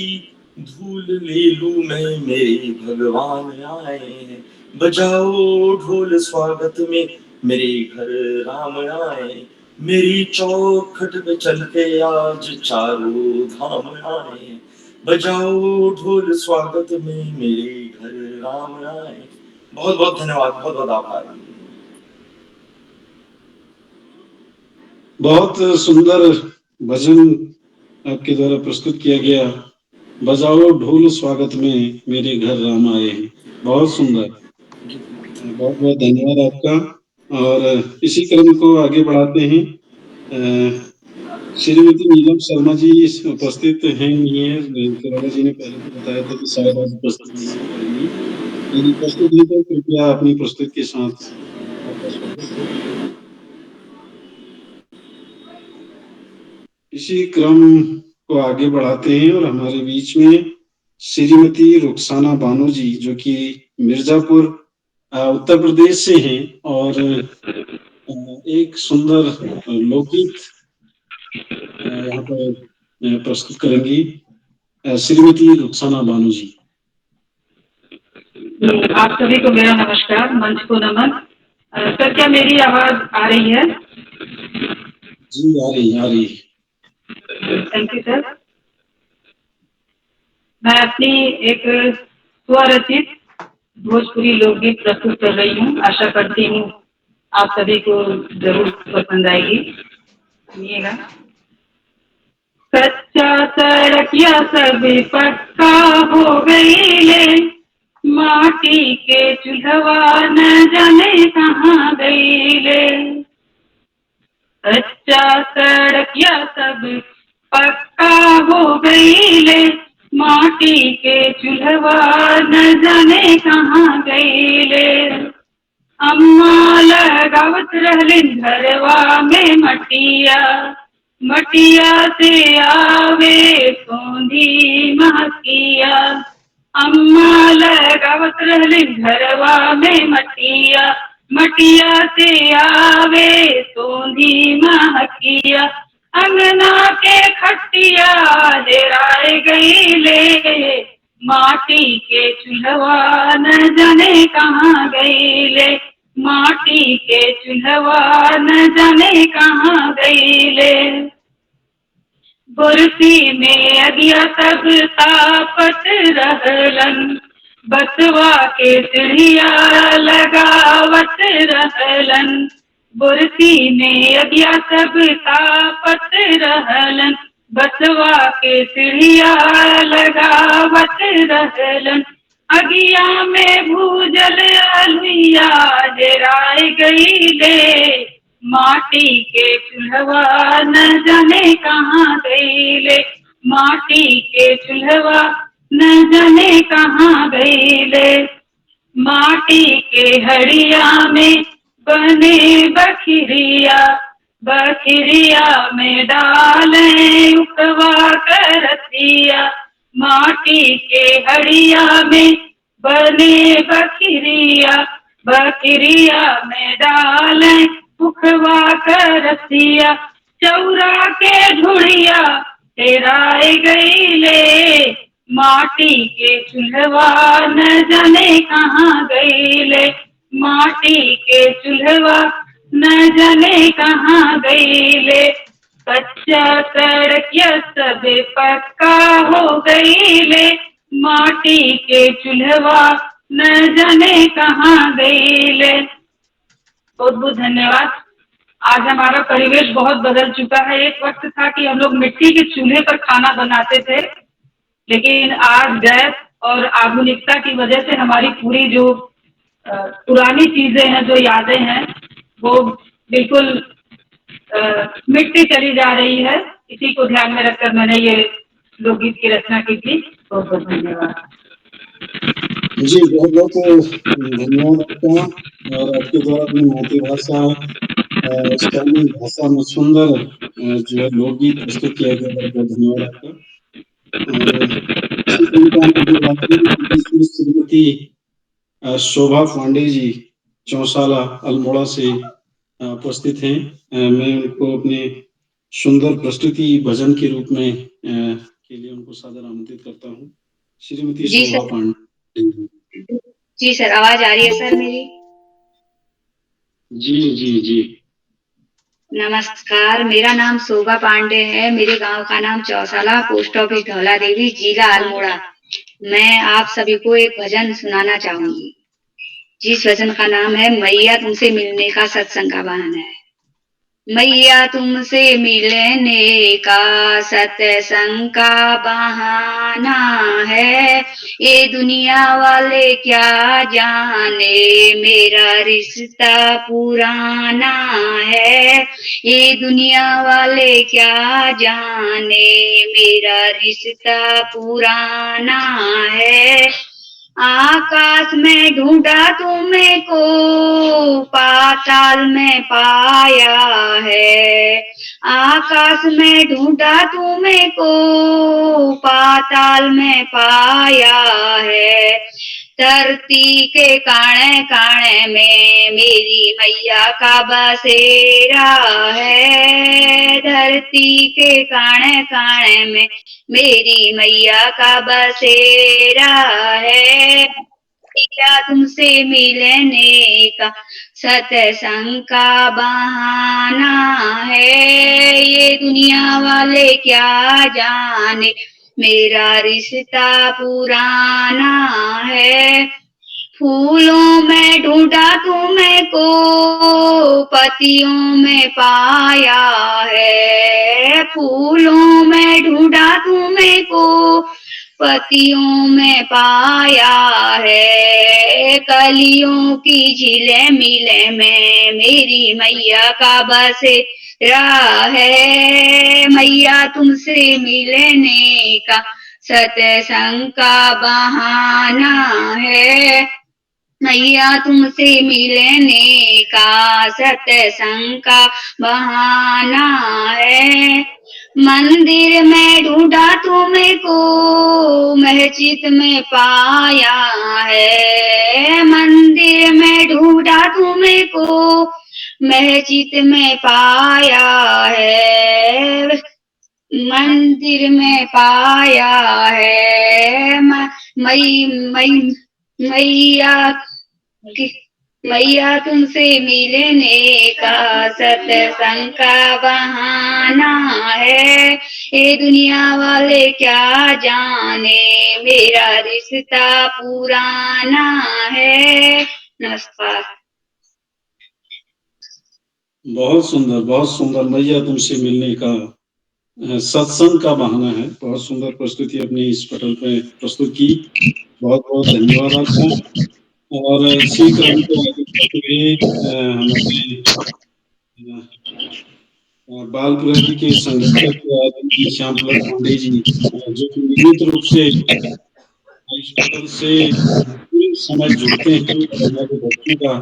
धूल ले लूं मैं मेरे भगवान आए हैं, बजाओ ढोल स्वागत में मेरे घर राम आए। मेरी चौखट पे चल के आज चारों धाम आए, बजाओ ढोल स्वागत में मेरे घर राम आए। बहुत बहुत धन्यवाद, बहुत बहुत आभार।
बहुत सुंदर भजन आपके द्वारा प्रस्तुत किया गया। बजाओ ढोल स्वागत में मेरे घर राम आए हैं, बहुत सुंदर। बहुत बहुत धन्यवाद आपका। और इसी क्रम को आगे बढ़ाते हैं। श्रीमती नीलम शर्मा जी उपस्थित हैं नहीं है। किराला जी ने पहले तो बताया था कि शायद आज उपस्थित नहीं करेंगी, यदि उपस्थित है तो कृपया अपनी प्रस्तुति के साथ आपका स्वागत है। इसी क्रम को आगे बढ़ाते हैं और हमारे बीच में श्रीमती रुखसाना बानो जी, जो कि मिर्जापुर उत्तर प्रदेश से हैं और एक सुंदर लोकगीत यहाँ पर प्रस्तुत करेंगी श्रीमती रुखसाना बानो जी।
आप सभी को मेरा नमस्कार, मंच को नमन। सर, क्या मेरी आवाज आ रही है?
जी आ रही।
Thank you sir. मैं अपनी एक स्वरचित भोजपुरी लोकगीत प्रस्तुत कर रही हूँ। आशा करती हूँ आप सभी को जरूर पसंद आएगी। सुनिएगा। कच्चा सड़किया सब पक्का हो गई ले, माटी के चूल्हा न जाने कहाँ गई ले। कच्चा सड़किया सब पक्का हो गई ले, माटी के चूल्हा न जाने कहाँ गई ले। अम्मा लगावत रहलिन घरवा में मटिया, मटिया से आवे सोंधी महकिया। अम्मा लगावत रहलिन घरवा में मटिया, मटिया से आवे सोंधी महकिया। अंगना के खटिया हेराए गईले, माटी के चूल्हा न जाने कहाँ गईले। माटी के चूल्हा न जाने कहाँ गईले। बुरसी में अगिया सब तापत रहलन, बसवा के चिड़िया लगावत रहलन। बुरसी में अगिया सब तापत रहलन, बसवा के चिड़िया लगावत रहलन। अगिया में भूजल अलुइया जराए गईले, माटी के चूल्हा न जाने कहाँ गईले। माटी के चूल्हा न जाने कहाँ गईले। माटी के हड़िया में बने बखरिया, बखरिया में डाले उकवा करतिया। माटी के हड़िया में बने बखरिया, बखरिया में डाले उकवा करतिया। चौरा के ढुड़िया हेराए गईले, माटी के चूल्हा न जाने कहाँ गईले। माटी के चूल्हा न जाने कहाँ गईले। कच्चा सड़किया सब पक्का हो गईले, माटी के चूल्हा न जाने कहाँ गईले। बहुत बहुत धन्यवाद। आज हमारा परिवेश बहुत बदल चुका है। एक वक्त था कि हम लोग मिट्टी के चूल्हे पर खाना बनाते थे, लेकिन आज गैस और आधुनिकता की वजह से हमारी पूरी जो पुरानी चीजें हैं, जो यादें हैं, वो बिल्कुल मिटती चली जा रही है। इसी को ध्यान में रखकर मैंने ये लोकगीत की रचना की थी। बहुत बहुत धन्यवाद
जी। बहुत बहुत धन्यवाद आपका। और आपके द्वारा अपनी मातृभाषा स्थानीय भाषा में सुंदर जो है लोकगीत प्रस्तुत किया गया। बहुत बहुत धन्यवाद आपका। और श्रीमती शोभा पांडे जी चौसाला अल्मोड़ा से उपस्थित हैं। मैं उनको अपने सुंदर प्रस्तुति भजन के रूप में के लिए उनको सादर आमंत्रित करता हूँ। श्रीमती शोभा पांडे।
जी सर, आवाज आ रही है सर मेरी?
जी जी जी।
नमस्कार, मेरा नाम शोभा पांडे है। मेरे गांव का नाम चौसाला, पोस्ट ऑफिस धौला देवी, जिला अल्मोड़ा। मैं आप सभी को एक भजन सुनाना चाहूंगी, जिस भजन का नाम है मैया तुमसे मिलने का सत्संग का बहाना है। मैया तुमसे मिलने का सत्संग का बहाना है, ये दुनिया वाले क्या जाने मेरा रिश्ता पुराना है। ये दुनिया वाले क्या जाने मेरा रिश्ता पुराना है। आकाश
आकाश में ढूंढा तुम्हें को पाताल में पाया है। आकाश में ढूंढा तुम्हें को पाताल में पाया है। धरती के काणे काणे में मेरी मैया का बसेरा है। धरती के काणे काणे में मेरी मैया का बसेरा है। मैया तुमसे मिलने का सत्संग का बहाना है। ये दुनिया वाले क्या जाने मेरा रिश्ता पुराना है। फूलों में ढूंढा तुम्हें को पतियों में पाया है। फूलों में ढूंढा तुम्हें को पतियों में पाया है। कलियों की झीले मिले में मेरी मैया का बसेरा है। मैया तुमसे मिलने का सत्संग का बहाना है। मैया तुमसे मिलने का सत्संग का बहाना है। मंदिर में ढूंढा तुम्हें को मस्जिद में पाया है। मंदिर में ढूंढा तुम्हें को मस्जिद में पाया है। मंदिर में पाया है। मैया तुमसे मिलने का सत्संग का बहाना है। ये दुनिया वाले क्या जाने मेरा रिश्ता पुराना है। नमस्कार।
बहुत सुंदर। मैया तुमसे मिलने का सत्संग का बहाना है। बहुत सुंदर प्रस्तुति अपनी इस पटल पे प्रस्तुत की। बहुत बहुत धन्यवाद आपका। और इसी क्रम को आगे बढ़ते हुए हमारे बाल प्रहरी के संगठक आदरणीय श्याम प्रसाद पांडे जी, जो कि नियमित रूप से इस पटल से समय जुड़ते हैं हमारे बच्चों का,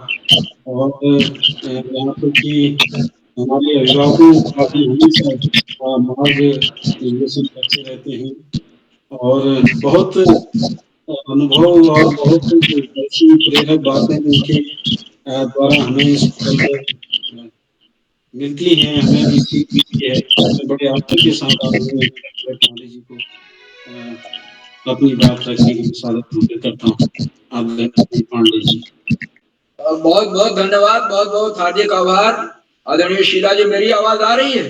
और यहाँ तक कि हमारे अभिभावकों का भी हमेशा मार्गदर्शन करते रहते हैं। और बहुत अनुभव और बहुत ऐसी प्रेरक बातें उनके द्वारा हमें इस पटल पर मिलती हैं, हमें भी सीख मिलती है। मैं बड़े आदर के साथ आदरणीय पांडे जी को अपनी बात रखने की सादर करता हूँ। आदरणीय पांडे जी।
बहुत बहुत धन्यवाद, बहुत बहुत हार्दिक आभार। आदरणीय शीला जी, मेरी आवाज आ रही है?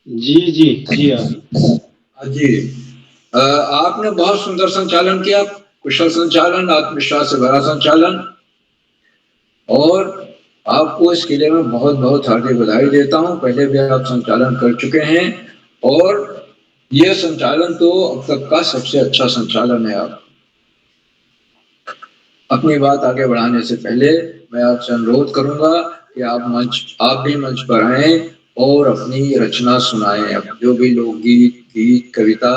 जी जी जी
जी। आपने बहुत सुंदर संचालन किया, कुशल संचालन, आत्मविश्वास से भरा संचालन, और आपको इस किले में बहुत बहुत हार्दिक बधाई देता हूं। पहले भी आप संचालन कर चुके हैं और यह संचालन तो अब तक का सबसे अच्छा संचालन है। आप अपनी बात आगे बढ़ाने से पहले मैं आपसे अनुरोध करूंगा कि आप भी मंच पर आए और अपनी रचना सुनाएं। जो भी लोकगीत, गीत, कविता,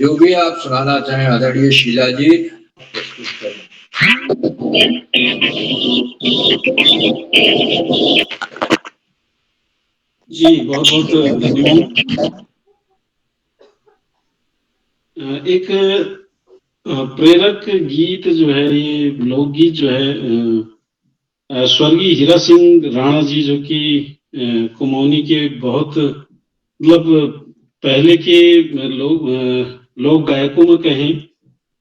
जो भी आप सुनाना चाहें आदरणीय शीला जी।
जी बहुत बहुत धन्यवाद। एक प्रेरक गीत जो है, ये लोकगीत जो है, स्वर्गीय हीरा सिंह राणा जी, जो कि कुमौनी के बहुत मतलब पहले के लोक गायकों में कहें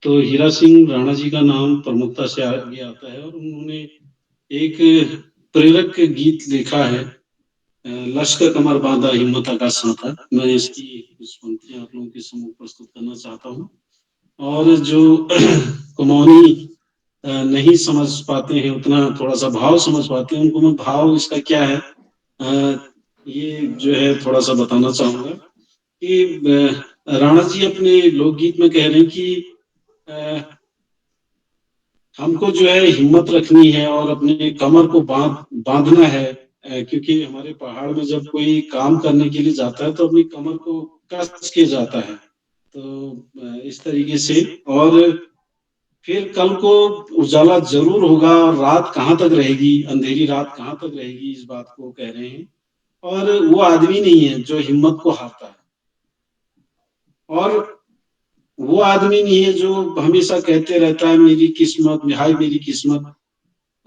तो हीरा सिंह राणा जी का नाम प्रमुखता से आगे आता है। और उन्होंने एक प्रेरक गीत लिखा है, लश्कर कमर बांधा हिम्मत का साथा। मैं इसकी कुछ पंक्तियां आप लोगों के सम्मुख प्रस्तुत करना चाहता हूँ। और जो कुमौनी नहीं समझ पाते हैं, उतना थोड़ा सा भाव समझ पाते हैं, उनको मैं भाव इसका क्या है ये जो है थोड़ा सा बताना चाहूंगा कि राणा जी अपने लोकगीत में कह रहे हैं कि हमको जो है हिम्मत रखनी है और अपने कमर को बांधना है, क्योंकि हमारे पहाड़ में जब कोई काम करने के लिए जाता है तो अपनी कमर को कस के जाता है। तो इस तरीके से, और फिर कल को उजाला जरूर होगा और रात कहाँ तक रहेगी, अंधेरी रात कहाँ तक रहेगी, इस बात को कह रहे हैं। और वो आदमी नहीं है जो हिम्मत को हारता है, और वो आदमी नहीं है जो हमेशा कहते रहता है मेरी किस्मत, हाय मेरी किस्मत,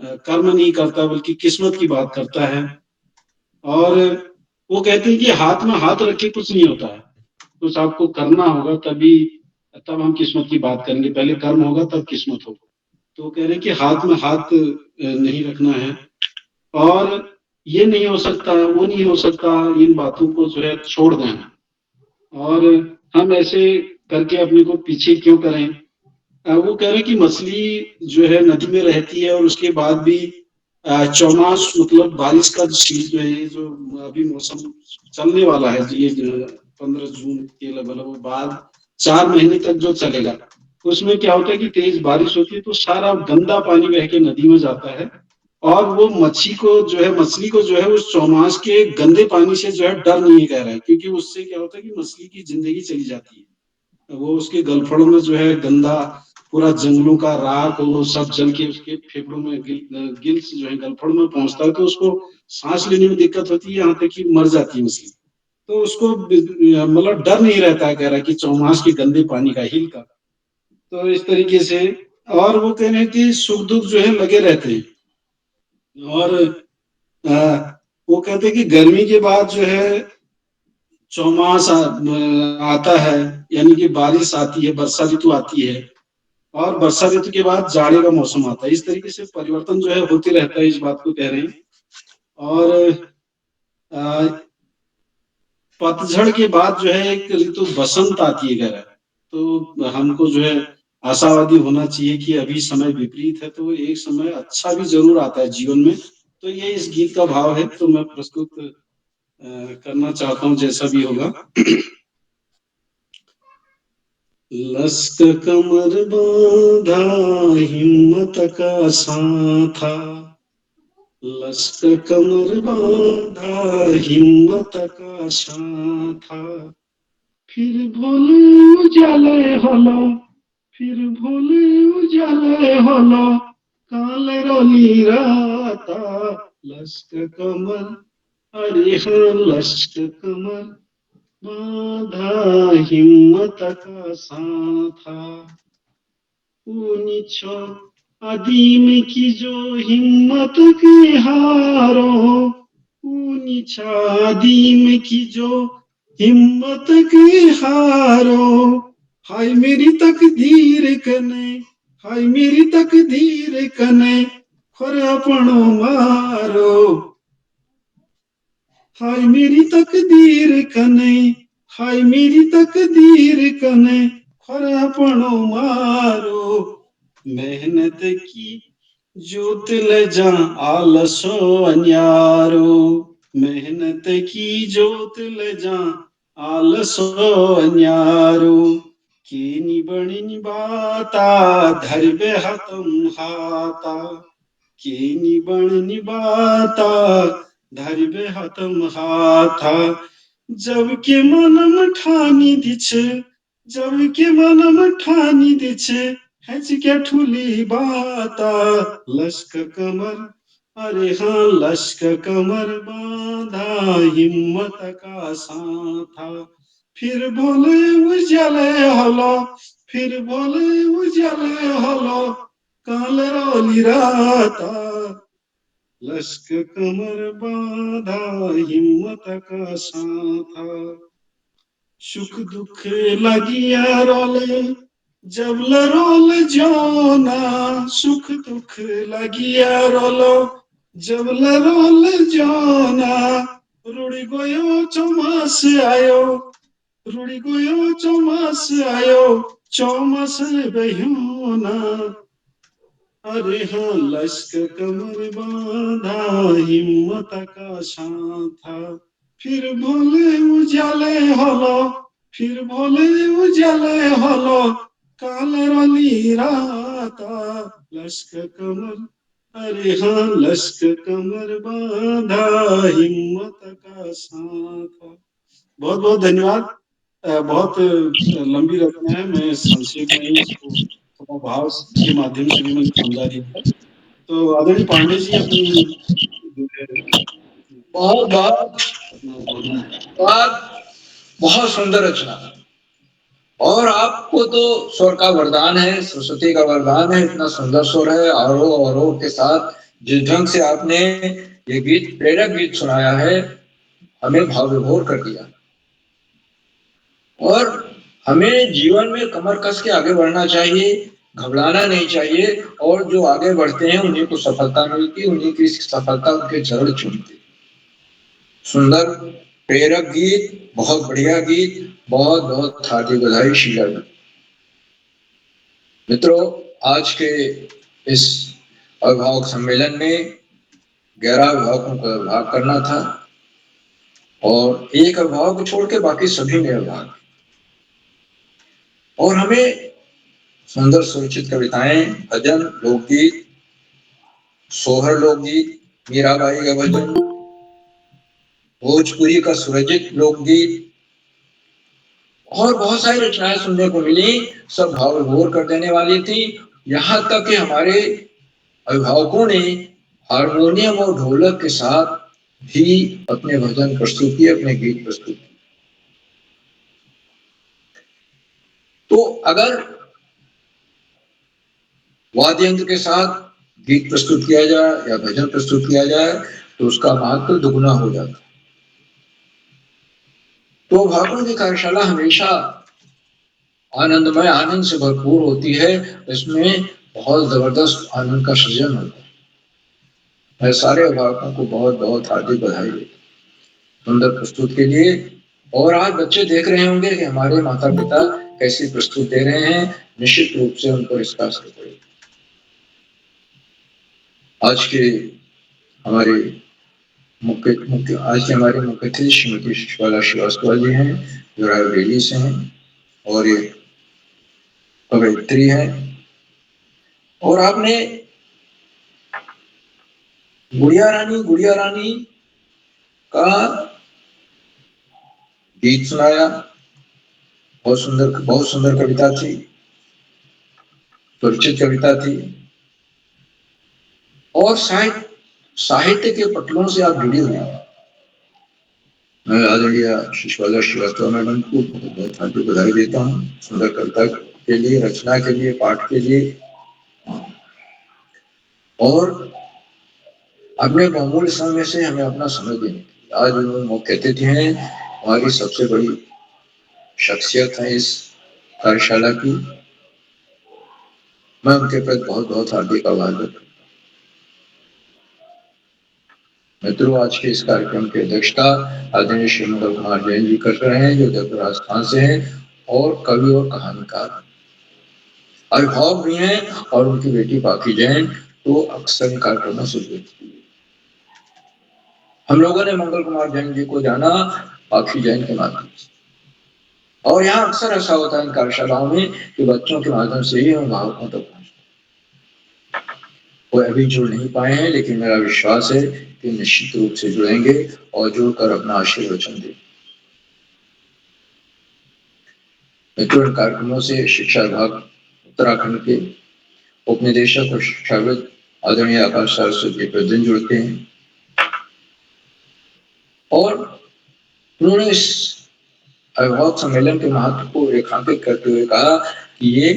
कर्म नहीं करता बल्कि किस्मत की बात करता है। और वो कहते हैं कि हाथ में हाथ रख के कुछ नहीं होता है, कुछ आपको करना होगा तब हम किस्मत की बात करेंगे, पहले कर्म होगा तब किस्मत होगा। तो कह रहे हैं कि हाथ में हाथ नहीं रखना है, और ये नहीं हो सकता, वो नहीं हो सकता, इन बातों को जो है छोड़ देना। और हम ऐसे करके अपने को पीछे क्यों करें। वो कह रहे हैं कि मछली जो है नदी में रहती है और उसके बाद भी चौमास मतलब बारिश का जो है, ये जो अभी मौसम चलने वाला है, ये 15 जून के लगभग बाद 4 महीने तक जो चलेगा, उसमें क्या होता है कि तेज बारिश होती है तो सारा गंदा पानी बह के नदी में जाता है, और वो मच्छली को जो है उस चौमास के गंदे पानी से जो है डर नहीं कह रहा है, क्योंकि उससे क्या होता है कि मछली की जिंदगी चली जाती है। वो उसके गलफड़ों में जो है गंदा पूरा जंगलों का राख वो सब जल के उसके फेफड़ों में गिल्स जो है गलफड़ों में पहुंचता है, तो उसको सांस लेने में दिक्कत होती है, यहाँ तक कि मर जाती है मछली। तो उसको मतलब डर नहीं रहता है, कह रहा है कि चौमास के गंदे पानी का, हिल का। तो इस तरीके से, और वो कह रहे हैं कि सुख दुख जो है लगे रहते हैं। और वो कहते हैं कि गर्मी के बाद जो है चौमास आता है, यानी कि बारिश आती है, वर्षा ऋतु आती है, और वर्षा ऋतु के बाद जाड़े का मौसम आता है। इस तरीके से परिवर्तन जो है होते रहता है, इस बात को कह रहे हैं। और पतझड़ के बाद जो है एक ऋतु बसंत आती है, कह रहा है। तो हमको जो है आशावादी होना चाहिए कि अभी समय विपरीत है तो एक समय अच्छा भी जरूर आता है जीवन में। तो ये इस गीत का भाव है, तो मैं प्रस्तुत करना चाहता हूँ जैसा भी होगा। लश्क कमर बांधा हिम्मत का साथा, लश्क कमर बांधा हिम्मत का साथा, फिर भोले उजाले हलो, फिर भोले उजाले हलो, काले रोली राता, लश्क कमर, अरे हाँ लश्क कमर बांधा हिम्मत का साथा, ऊंचो अदीम की जो हिम्मत की हारो, ऊंचा अदीम की जो हिम्मत की हारो, हाय मेरी तकदीर कने, हाय मेरी तकदीर कने, खरपणो मारो, हाय मेरी तकदीर कने, हाय मेरी तकदीर कने, खरपणो मारो, मेहनत की जोत ले जा आलसो अन्यारो, मेहनत की जोत ले जा आलसो अन्यारो, केनी बणी बाता धरबे हतम हाता, केनी बणी बाता धरबे हतम हाथा, जब के मनम ठानी दिछे, जब के मनम ठानी दिछे, हैच क्या ठुली बाता, लश्क कमर, अरे हाँ लश्क कमर बांधा हिम्मत का साथा, फिर बोले उजाले हलो, फिर बोले उजाले हलो, काले रोली राता, लश्क कमर बांधा हिम्मत का साथा, सुख दुख लगिया रोले जब रोल जाना, सुख दुख लगिया रोलो जब रोल जाना, रुड़ी गयो चौमास आयो, रुड़ी गयो चौमास आयो, चौमास बहूना, अरे हाँ लश्क कमर बांधा हिम्मत का साथा, फिर भोले उजाले हलो, फिर भोले उजाले हलो, काले रोली राता, लश्क कमर, अरे हाँ लश्क कमर बांधा हिम्मत का साथा। बहुत बहुत धन्यवाद। बहुत लंबी रचना है, मैं संक्षेप में ही इसको थोड़ा भाव के माध्यम से भी मैंने समझा दिया। तो आदरणीय पांडे जी अपनी जो है
बहुत बहुत
अपना उद्बोधन
बहुत बहुत सुंदर रचना। और आपको तो स्वर का वरदान है, सरस्वती का वरदान है, इतना सुंदर स्वर है, आरोह अवरोह के साथ जिस ढंग से आपने ये गीत, प्रेरक गीत सुनाया है, हमें भाव विभोर कर दिया। और हमें जीवन में कमर कस के आगे बढ़ना चाहिए, घबराना नहीं चाहिए, और जो आगे बढ़ते हैं उन्हीं को सफलता मिलती, उन्हीं की सफलता उनके चरण चूमती। सुंदर प्रेरक गीत, बहुत बढ़िया गीत, बहुत बहुत हार्दिक बधाई शीला जी। मित्रों, आज के इस अभिभावक सम्मेलन में 11 अभिभावकों का अभिभावक करना था, और एक अभिभावक को छोड़ के बाकी सभी ने अभिभावक, और हमें सुंदर सुरक्षित कविताएं, भजन, लोकगीत, सोहर लोकगीत, मीराबाई का भजन, भोजपुरी का सुरजित लोकगीत और बहुत सारी रचनाएं सुनने को मिली। सब भाव विभोर कर देने वाली थी। यहाँ तक कि हमारे अभिभावकों ने हारमोनियम और ढोलक के साथ भी अपने भजन प्रस्तुत किए, अपने गीत प्रस्तुत किए। तो अगर वाद्य यंत्र के साथ गीत प्रस्तुत किया जाए या भजन प्रस्तुत किया जाए तो उसका महत्व दुगुना हो जाता है। तो भागवत की कार्यशाला हमेशा आनंदमय, आनंद से भरपूर होती है। इसमें बहुत जबरदस्त आनंद का सृजन होता है। मैं सारे अभिभावकों को बहुत बहुत हार्दिक बधाई देता हूं सुंदर प्रस्तुत के लिए। और आज बच्चे देख रहे होंगे कि हमारे माता पिता कैसी प्रस्तुत दे रहे हैं, निश्चित रूप से उन पर इसका असर पड़ेगा। आज के हमारे मुख्य अतिथि श्रीमती शिशुबाला श्रीवास्तव जी हैं, जो रायबरेली से हैं और ये कवयित्री हैं। और आपने गुड़िया रानी का गीत सुनाया, बहुत सुंदर कविता थी, परिचित कविता थी, और साहित्य के पटलों से आप जुड़ी हुई हैं। मैं आदरणीय शिशुबाला श्रीवास्तव मैडम को बहुत बहुत हार्दिक बधाई देता हूँ सुंदर कविता के लिए, रचना के लिए, पाठ के लिए। और अपने बहुमूल्य समय से हमें अपना समय देने की, आज उन्होंने मुख्य अतिथि हैं, हमारी सबसे बड़ी शख्सियत है इस कार्यशाला की। मैं उनके प्रति बहुत बहुत हार्दिक आभार व्यक्त करता हूं। मित्रों, आज के इस कार्यक्रम की अध्यक्षता आदरणीय श्री मंगल कुमार जैन जी कर रहे हैं, जो जयपुर राजस्थान से हैं और कवि और कहानीकार, अभिभावक भी हैं, और उनकी बेटी पाखी जैन तो अक्सर इन कार्यक्रमों से जुड़ती है। हम लोगों ने मंगल कुमार जैन जी को जाना पाखी जैन के माध्यम से, और यहाँ अक्सर ऐसा होता है इन कार्यशालाओं में कि बच्चों के माध्यम से ही हम अभिभावकों तक पहुंचते। वो अभी जुड़ नहीं पाए हैं, लेकिन मेरा विश्वास है कि निश्चित रूप से जुड़ेंगे और जुड़कर अपना आशीर्वचन देंगे। मित्रों, इन कार्यक्रमों से शिक्षा विभाग उत्तराखंड के उपनिदेशक और शिक्षाविद आदरणीय आकाश सरस्वती प्रतिदिन जुड़ते हैं, और उन्होंने इस अभिभावक सम्मेलन के महत्व को रेखांकित करते हुए कहा कि ये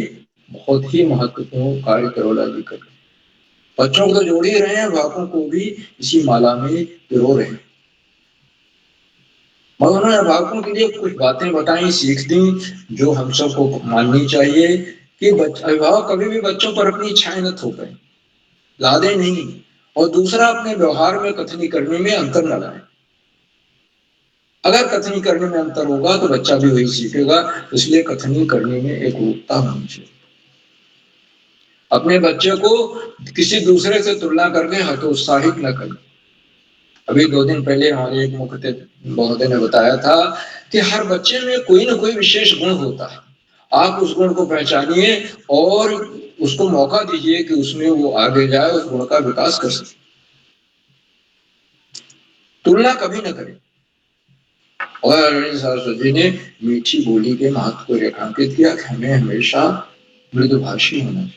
बहुत ही महत्वपूर्ण कार्य करोला जी कर रहे हैं। बच्चों को तो जोड़ ही रहे हैं, अभिभावकों को भी इसी माला में पिरो रहे हैं। मगर उन्होंने अभिभावकों के लिए कुछ बातें बताई, सीख दी, जो हम सबको माननी चाहिए कि अभिभावक कभी भी बच्चों पर अपनी इच्छाएं न थोपें, लादे नहीं, और दूसरा, अपने व्यवहार में कथनी करने में अंतर न लाए। अगर कथनी करने में अंतर होगा तो बच्चा भी वही सीखेगा, इसलिए कथनी करने में एक रूपता होनी चाहिए। अपने बच्चे को किसी दूसरे से तुलना करके हतोत्साहित न करें। अभी 2 दिन पहले हमारे एक मुख्य महोदय ने बताया था कि हर बच्चे में कोई ना कोई विशेष गुण होता है। आप उस गुण को पहचानिए और उसको मौका दीजिए कि उसमें वो आगे जाए, उस गुण का विकास कर सके। तुलना कभी न करें। और आदरणीय सरस्वती जी ने मीठी बोली के महत्व को रेखांकित किया कि हमें हमेशा मृदुभाषी होना चाहिए।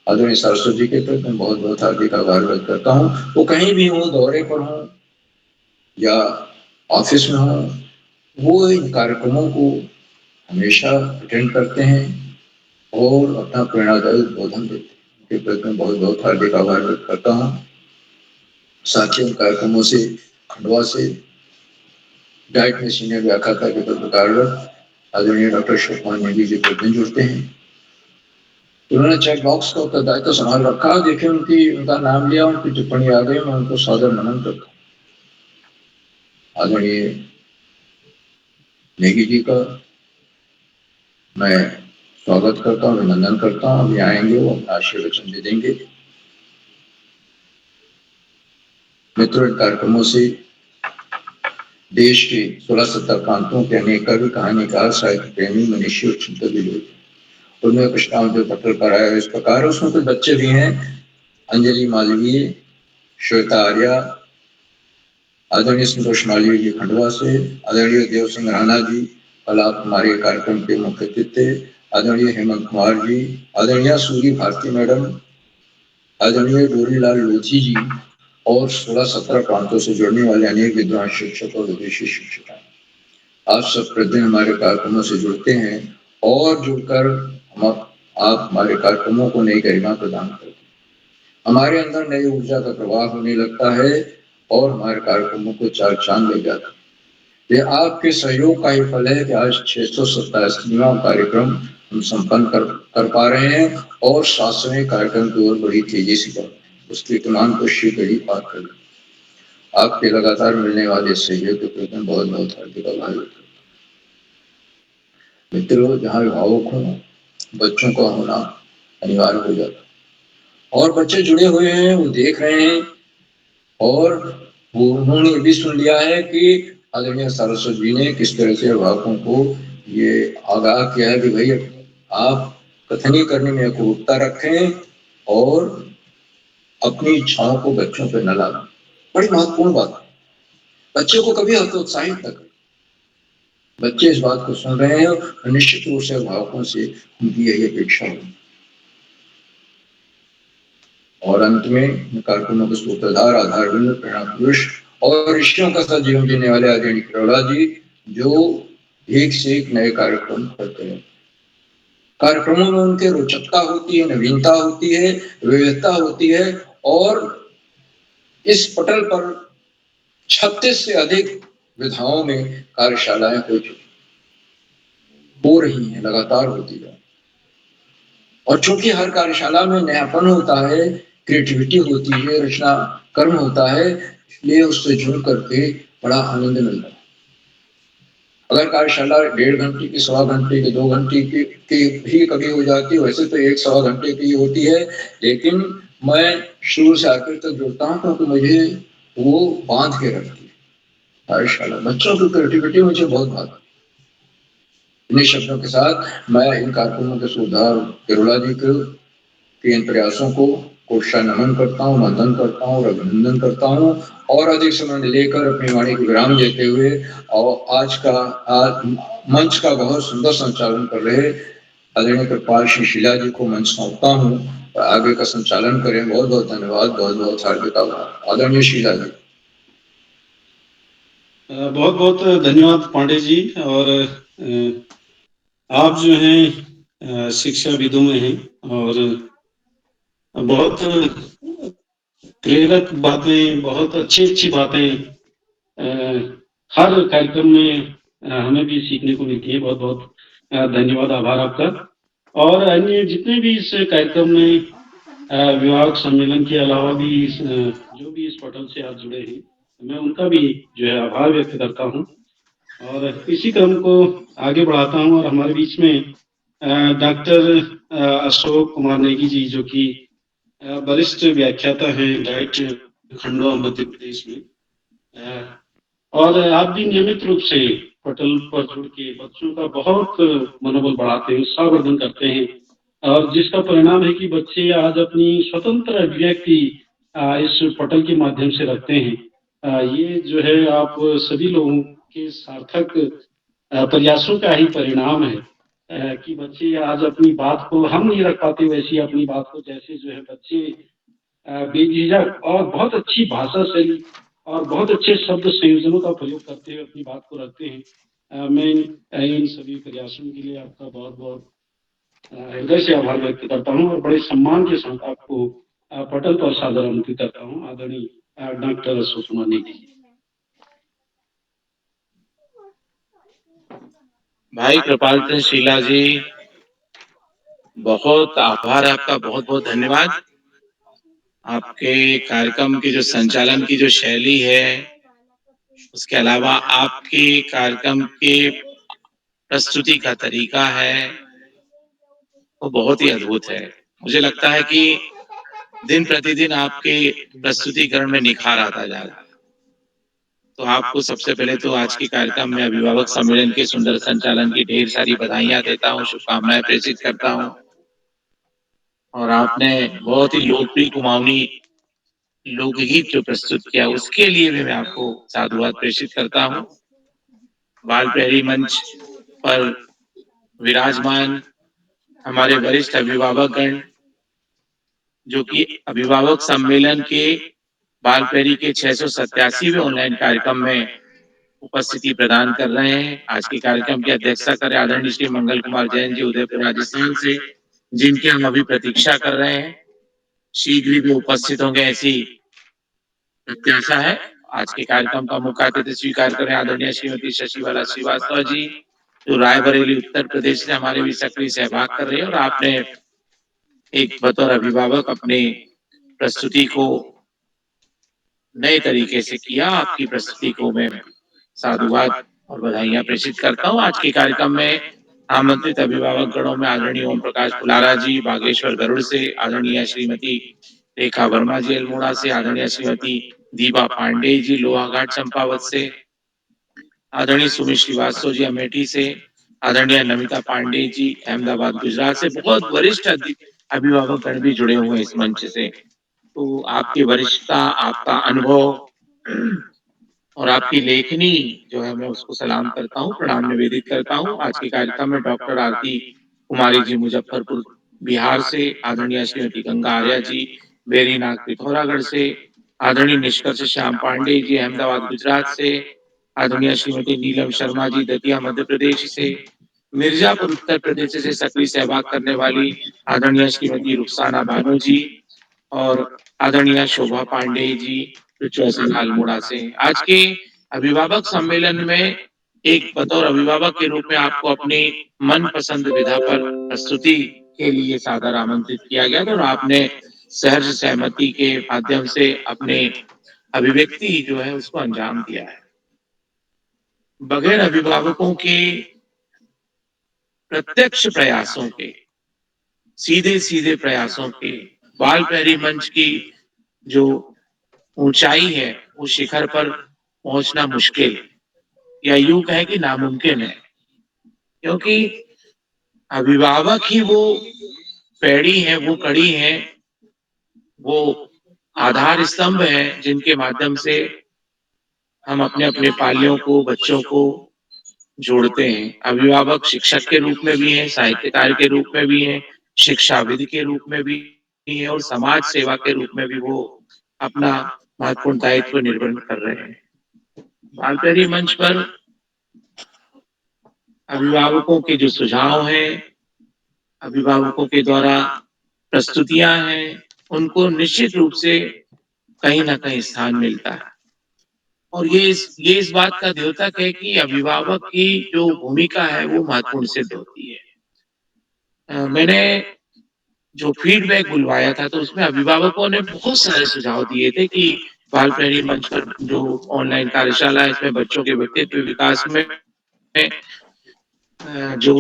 आदरणीय सरस्वती जी के प्रति मैं बहुत बहुत हार्दिक आभार व्यक्त करता हूँ। वो कहीं भी हो, दौरे पर हो या ऑफिस में हो, वो इन कार्यक्रमों को हमेशा अटेंड करते हैं और अपना प्रेरणादायी उद्बोधन देते हैं। उनके प्रति मैं बहुत बहुत हार्दिक आभार व्यक्त करता हूँ। साथ ही उन कार्यक्रमों से खंडवा से डाइट में सीनियर व्याख्याता के पद पर कार्यरत आदरणीय डॉक्टर अशोक कुमार नेगी जी प्रतिदिन जुड़ते हैं। उन्होंने चैट बॉक्स का उत्तरदायित्व संभाल रखा। देखिए उनका नाम लिया, उनकी टिप्पणी आ गई, मैं उनको सादर नमन करता हूँ। आदरणीय नेगी जी का मैं स्वागत करता हूँ, अभिनंदन करता हूँ। अभी आएंगे, वो अपना आशीर्वचन दे देंगे। मित्रों, इन कार्यक्रमों से देश के 16-17 प्रांतों के अनेक कवि, कहानीकार, साहित्य प्रेमी, मनीषी और चिंतक भी लोग, उनमें कुछ नाम जो पत्र कराया इस प्रकार। उसमें कुछ बच्चे भी हैं, अंजलि मालवीय, श्वेता आर्या, आदरणीय संतोष मालवीय जी खंडवा से, आदरणीय देव सिंह राणा जी कला कुमारी कार्यक्रम के मुख्य अतिथि, आदरणीय हेमंत कुमार जी, आदरणीय सूरी भारती मैडम, आदरणीय डोरीलाल लोधी जी और 16-17 प्रांतों से जुड़ने वाले अनेक विद्वान शिक्षक और विदेशी शिक्षक। आप सब प्रतिदिन हमारे कार्यक्रमों से जुड़ते हैं और जुड़कर आप हमारे कार्यक्रमों को नई गरिमा प्रदान करते हैं। हमारे अंदर नई ऊर्जा का प्रवाह होने लगता है और हमारे कार्यक्रमों को चार चांद लग जाता है। ये आपके सहयोग का ही फल है कि आज 687वां कार्यक्रम हम संपन्न कर पा रहे हैं और 7वें कार्यक्रम की ओर बड़ी तेजी से बढ़ रहे हैं। उसकी तमाम को शीघ्र पार कर लें। आपके लगातार मिलने वाले सहयोग के प्रति बहुत बहुत हार्दिक आभार व्यक्त करता हूं। मित्रों, जहाँ भावुक हों, बच्चों का होना अनिवार्य हो जाता है और बच्चे जुड़े हुए हैं, वो देख रहे हैं और उन्होंने ये भी सुन लिया है कि आदरणीय सरस्वती जी ने किस तरह से अभिभावकों को ये आगाह किया है कि भाई आप कथनी करने में एकरूपता रखें और अपनी इच्छाओं को बच्चों पर न लाएं। बड़ी महत्वपूर्ण बात है। बच्चे को कभी हतोत्साहित न करें। बच्चे इस बात को सुन रहे हैं और निश्चित रूप से अभिभावकों से उनकी यही अपेक्षा होगी। और अंत में कार्यक्रमों के सूत्रधार, आधारबिंदु, प्रेरणा पुरुष और ऋषियों का साथ जीवन जीने वाले आदरणीय करोड़ा जी, जो एक से एक नए कार्यक्रम करते हैं। कार्यक्रमों में उनके रोचकता होती है, नवीनता होती है, विविधता होती है और इस पटल पर 36 से अधिक विधाओं में कार्यशालाएं हो रही हैं, लगातार होती है। और चूंकि हर कार्यशाला में नयापन होता है, क्रिएटिविटी होती है, रचना कर्म होता है, इसलिए उससे जुड़ करके बड़ा आनंद मिलता है। अगर कार्यशाला 1.5 घंटे की, 1.25 घंटे की, 2 घंटे की भी कभी हो जाती है, वैसे तो 1-1.25 घंटे की होती है, लेकिन मैं शुरू से आखिर तक जुड़ता हूँ क्योंकि मुझे वो बांध के रखती है कार्यशाला। बच्चों की क्रिएटिविटी मुझे बहुत भाती है। इन्हीं शब्दों के साथ मैं इन कार्यक्रमों के सुधार करोड़ा जी के इन प्रयासों को कोशा नमन करता हूँ, वंदन करता हूँ और अभिनंदन करता हूँ और अधिक समय लेकर अपनी वाणी को विराम देते हुए और आज मंच का बहुत सुंदर संचालन कर रहे आदरणीय कृपाल श्री शीला जी को मंच सौंपता हूँ और आगे का संचालन करें। बहुत बहुत धन्यवाद, बहुत बहुत हार्दिक आभार। आदरणीय शीला जी।
बहुत बहुत धन्यवाद पांडे जी। और आप जो हैं शिक्षाविदों में हैं और बहुत प्रेरक बातें, बहुत अच्छी बातें हर कार्यक्रम में हमें भी सीखने को मिलती है। बहुत बहुत धन्यवाद, आभार आपका। और अन्य जितने भी इस कार्यक्रम में विभाग सम्मेलन के अलावा भी जो भी इस पटल से आप जुड़े हैं, मैं उनका भी जो है आभार व्यक्त करता हूँ और इसी क्रम को आगे बढ़ाता हूँ। और हमारे बीच में डॉक्टर अशोक कुमार नेगी जी, जो कि वरिष्ठ व्याख्याता हैं डाइट खंडवा मध्य प्रदेश में, और आप भी नियमित रूप से पटल पर जुड़ के बच्चों का बहुत मनोबल बढ़ाते हैं, उत्साहवर्धन करते हैं और जिसका परिणाम है कि बच्चे आज अपनी स्वतंत्र अभिव्यक्ति इस पटल के माध्यम से रखते हैं। ये जो है आप सभी लोगों के सार्थक प्रयासों का ही परिणाम है कि बच्चे आज अपनी बात को हम नहीं रख पाते वैसी अपनी बात को, जैसे जो है बच्चे बेझिझक और बहुत अच्छी भाषा शैली और बहुत अच्छे शब्द संयोजनों का प्रयोग करते हुए अपनी बात को रखते हैं। मैं इन सभी प्रयासों के लिए आपका बहुत बहुत हृदय से आभार व्यक्त करता हूँ और बड़े सम्मान के साथ आपको पटल पर सादर आमंत्रित करता हूँ, आदरणीय डॉक्टर अशोक कुमार नेगी जी।
भाई कृपाल चंद्र शीला जी, बहुत आभार है आपका, बहुत बहुत धन्यवाद। आपके कार्यक्रम के जो संचालन की जो शैली है, उसके अलावा आपके कार्यक्रम के प्रस्तुति का तरीका है, वो बहुत ही अद्भुत है। मुझे लगता है कि दिन प्रतिदिन आपके प्रस्तुतिकरण में निखार आता जा रहा है। तो आपको सबसे पहले तो आज के कार्यक्रम में अभिभावक सम्मेलन के सुंदर संचालन की ढेर सारी बधाइयां देता हूँ, शुभकामनाएं प्रेषित करता हूँ। और आपने बहुत ही लोकप्रिय कुमाऊनी लोकगीत जो प्रस्तुत किया, उसके लिए भी मैं आपको साधुवाद प्रेषित करता हूँ। बाल प्रहरी मंच पर विराजमान हमारे वरिष्ठ अभिभावकगण, जो कि अभिभावक सम्मेलन के बाल प्रहरी के 687वें ऑनलाइन कार्यक्रम में उपस्थिति प्रदान कर रहे हैं। आज के कार्यक्रम की अध्यक्षता कर आदरणीय श्री मंगल कुमार जैन जी, उदयपुर राजस्थान से, जिनकी हम अभी प्रतीक्षा कर रहे हैं। शीघ्र ही भी उपस्थित होंगे ऐसी प्रत्याशा है। आज के कार्यक्रम का मुख्य अतिथि स्वीकार करें आदरणीय श्रीमती शशिबाला श्रीवास्तव जी, जो रायबरेली उत्तर प्रदेश से हमारे भी सक्रिय सहभाग कर रहे हैं। और आपने एक बतौर अभिभावक अपनी प्रस्तुति को नए तरीके से किया। आपकी प्रस्तुति को मैं साधुवाद और बधाइयां प्रेषित करता हूँ। आज के कार्यक्रम में आमंत्रित अभिभावक गणों में आदरणीय ओम प्रकाश पुलारा जी बागेश्वर गरुड़ से, आदरणीय श्रीमती रेखा वर्मा जी अल्मोड़ा से, आदरणीय श्रीमती दीपा पांडे जी लोहाघाट चंपावत से, आदरणीय सुमित श्रीवास्तव जी अमेठी से, आदरणीय नमिता पांडे जी अहमदाबाद गुजरात से। बहुत वरिष्ठ अभिभावक गण भी जुड़े हुए इस मंच से। तो आपकी वरिष्ठता, आपका अनुभव और आपकी लेखनी जो है, मैं उसको सलाम करता हूँ, प्रणाम निवेदित करता हूँ। आज के कार्यक्रम में डॉक्टर आरती कुमारी जी मुजफ्फरपुर बिहार से, आदरणीय श्रीमती गंगा आर्या जी बेरीनाग पिथौरागढ़ से, आदरणीय निष्कर्ष श्याम पांडे जी अहमदाबाद गुजरात से, आदरणीय श्रीमती नीलम शर्मा जी दतिया मध्य प्रदेश से, मिर्जापुर उत्तर प्रदेश से सक्रिय सहभाग करने वाली आदरणीय श्रीमती रुखसाना बानो जी और आदरणीय शोभा पांडे जी चौसा अल्मोड़ा से। आज के अभिभावक सम्मेलन में एक बतौर अभिभावक के रूप में आपको अपनी मनपसंद विधा पर प्रस्तुति के लिए सादर आमंत्रित किया गया था और आपने सहर्ष सहमति के माध्यम से अपने अभिव्यक्ति जो है उसको अंजाम दिया है। बगैर अभिभावकों के प्रत्यक्ष प्रयासों के, सीधे सीधे प्रयासों के, बाल प्रहरी मंच की जो ऊंचाई है वो शिखर पर पहुंचना मुश्किल या यूं कहे कि नामुमकिन है, क्योंकि अभिभावक ही वो पैड़ी है, वो कड़ी है, वो आधार स्तंभ है जिनके माध्यम से हम अपने अपने पालियों को, बच्चों को जोड़ते हैं। अभिभावक शिक्षक के रूप में भी है, साहित्यकार के रूप में भी है, शिक्षाविद के रूप में भी है और समाज सेवा के रूप में भी वो अपना महत्वपूर्ण दायित्व निर्वहन कर रहे हैं। बाल प्रहरी मंच पर अभिभावकों के जो सुझाव हैं, अभिभावकों के द्वारा प्रस्तुतियां हैं, उनको निश्चित रूप से कहीं ना कहीं स्थान मिलता है। और ये इस बात का द्योतक है कि अभिभावक की जो भूमिका है वो महत्वपूर्ण सिद्ध होती है। मैंने जो फीडबैक बुलवाया था तो उसमें अभिभावकों ने बहुत सारे सुझाव दिए थे कि बाल प्रहरी मंच पर जो ऑनलाइन कार्यशाला है इसमें बच्चों के व्यक्तित्व विकास में जो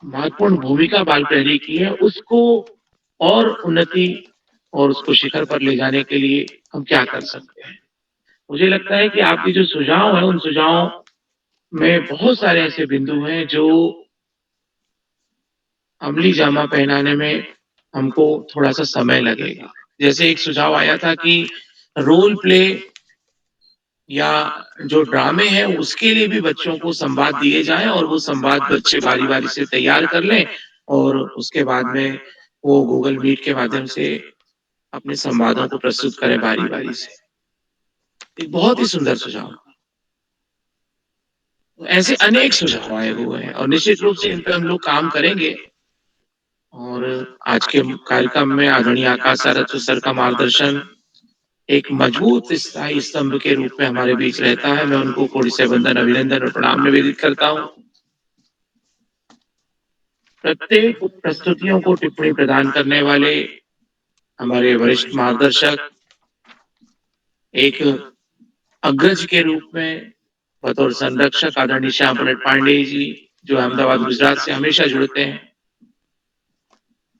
महत्वपूर्ण भूमिका बाल प्रहरी की है उसको और उन्नति और उसको शिखर पर ले जाने के लिए हम क्या कर सकते हैं। मुझे लगता है कि आपके जो सुझाव है उन सुझावों में बहुत सारे ऐसे बिंदु हैं जो अमली जामा पहनाने में हमको थोड़ा सा समय लगेगा। जैसे एक सुझाव आया था कि रोल प्ले या जो ड्रामे हैं उसके लिए भी बच्चों को संवाद दिए जाएँ और वो संवाद बच्चे बारी-बारी से तैयार कर लें और उसके बाद में वो गूगल मीट के माध्यम से अपने संवादों को प्रस्तुत करें बारी-बारी से। एक बहुत ही सुंदर सुझाव। ऐसे अनेक सुझाव आए हुए हैं और निश्चित रूप से इन पे हम लोग काम करेंगे और आज के कार्यक्रम में आदरणीय आकाश सारस्वत सर का मार्गदर्शन एक मजबूत स्थायी स्तंभ के रूप में हमारे बीच रहता है। मैं उनको कोटि से वंदन, अभिनंदन और प्रणाम निवेदित करता हूँ। प्रत्येक प्रस्तुतियों को टिप्पणी प्रदान करने वाले हमारे वरिष्ठ मार्गदर्शक एक अग्रज के रूप में बतौर संरक्षक आदरणीय श्याम प्रसाद पांडेय जी, जो अहमदाबाद गुजरात से हमेशा जुड़ते हैं।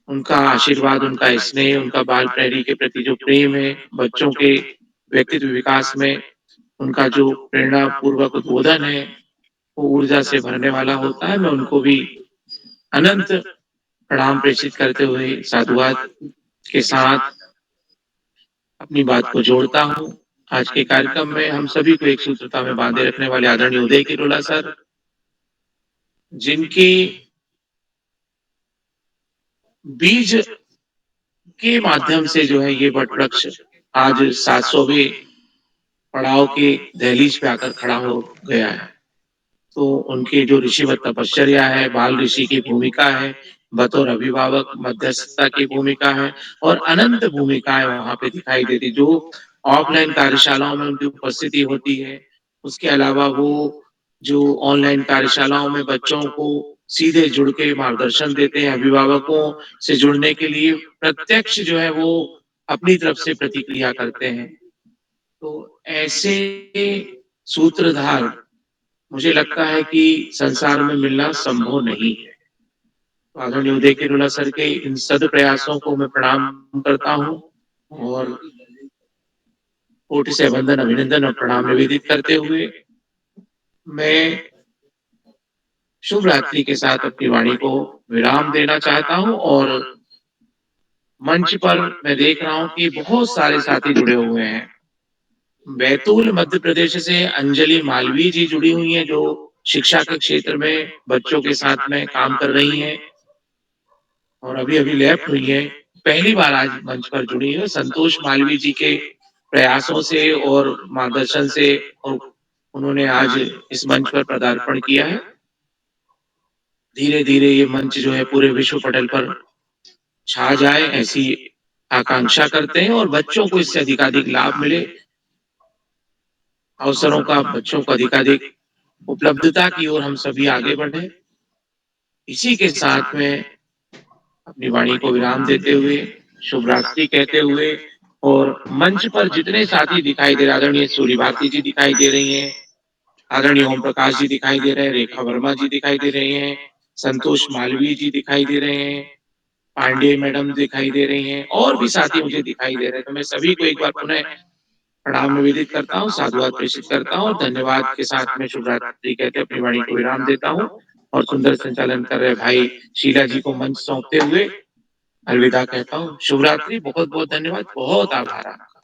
उनका आशीर्वाद, उनका स्नेह, उनका बाल प्रहरी के प्रति जो प्रेम है, बच्चों के व्यक्तित्व विकास में उनका जो प्रेरणा पूर्वक उद्बोधन है, वो ऊर्जा से भरने वाला होता है। मैं उनको भी अनंत प्रणाम प्रेषित करते हुए साधुवाद के साथ अपनी बात को जोड़ता हूँ। आज के कार्यक्रम में हम सभी को एक सूत्रता में बांधे रखने वाले आदरणीय उदय किरोला सर, जिनकी बीज के माध्यम से जो है ये वट वृक्ष आज 700वें पड़ाव के दहलीज पे आकर खड़ा हो गया है। तो उनकी जो ऋषिवत तपश्चर्या है, बाल ऋषि की भूमिका है, बतौर अभिभावक मध्यस्थता की भूमिका है और अनंत भूमिकाएं वहां पे दिखाई देती जो ऑफलाइन कार्यशालाओं में उनकी उपस्थिति होती है। उसके अलावा वो जो ऑनलाइन कार्यशालाओं में बच्चों को सीधे जुड़ के मार्गदर्शन देते हैं, अभिभावकों से जुड़ने के लिए प्रत्यक्ष जो है वो अपनी तरफ से प्रतिक्रिया करते हैं। तो ऐसे सूत्रधार मुझे लगता है कि संसार में मिलना संभव नहीं है। तो आदरणीय उदय किरोला सर के इन सद प्रयासों को मैं प्रणाम करता हूँ और कोटि से वंदन, अभिनंदन और प्रणाम निवेदित करते हुए मैं शुभ रात्रि के साथ अपनी वाणी को विराम देना चाहता हूँ और मंच पर मैं देख रहा हूँ कि बहुत सारे साथी जुड़े हुए हैं। बैतूल मध्य प्रदेश से अंजलि मालवीय जी जुड़ी हुई हैं, जो शिक्षा के क्षेत्र में बच्चों के साथ में काम कर रही हैं और अभी-अभी लेफ्ट हुई हैं। पहली बार आज मंच पर जुड़ी है। संतोष मालवीय जी के प्रयासों से और मार्गदर्शन से और उन्होंने आज इस मंच पर पदार्पण किया है। धीरे-धीरे ये मंच जो है पूरे विश्व पटल पर छा जाए, ऐसी आकांक्षा करते हैं और बच्चों को इससे अधिकाधिक लाभ मिले। अवसरों का बच्चों को अधिकाधिक उपलब्धता की ओर हम सभी आगे बढ़े। इसी के साथ में अपनी वाणी को विराम देते हुए, शुभ रात्रि कहते हुए और मंच पर जितने साथी दिखाई दे रहे, आदरणीय सूर्य भारती जी दिखाई दे रही हैं, आदरणीय ओम प्रकाश जी दिखाई दे रहे हैं, रेखा वर्मा जी दिखाई दे रही हैं, संतोष मालवीय जी दिखाई दे रहे हैं, पांडे मैडम दिखाई दे रही हैं और भी साथी मुझे दिखाई दे रहे हैं। तो मैं सभी को एक बार पुनः प्रणाम निवेदित करता हूँ, साधुवाद प्रेषित करता हूँ और धन्यवाद के साथ में शुभ रात्रि कहते अपनी वाणी को विराम देता हूँ और सुंदर संचालन कर रहे भाई शीला जी को मंच सौंपते हुए अलविदा कहता हूँ। शुभ रात्रि, बहुत-बहुत धन्यवाद, बहुत आभार आपका।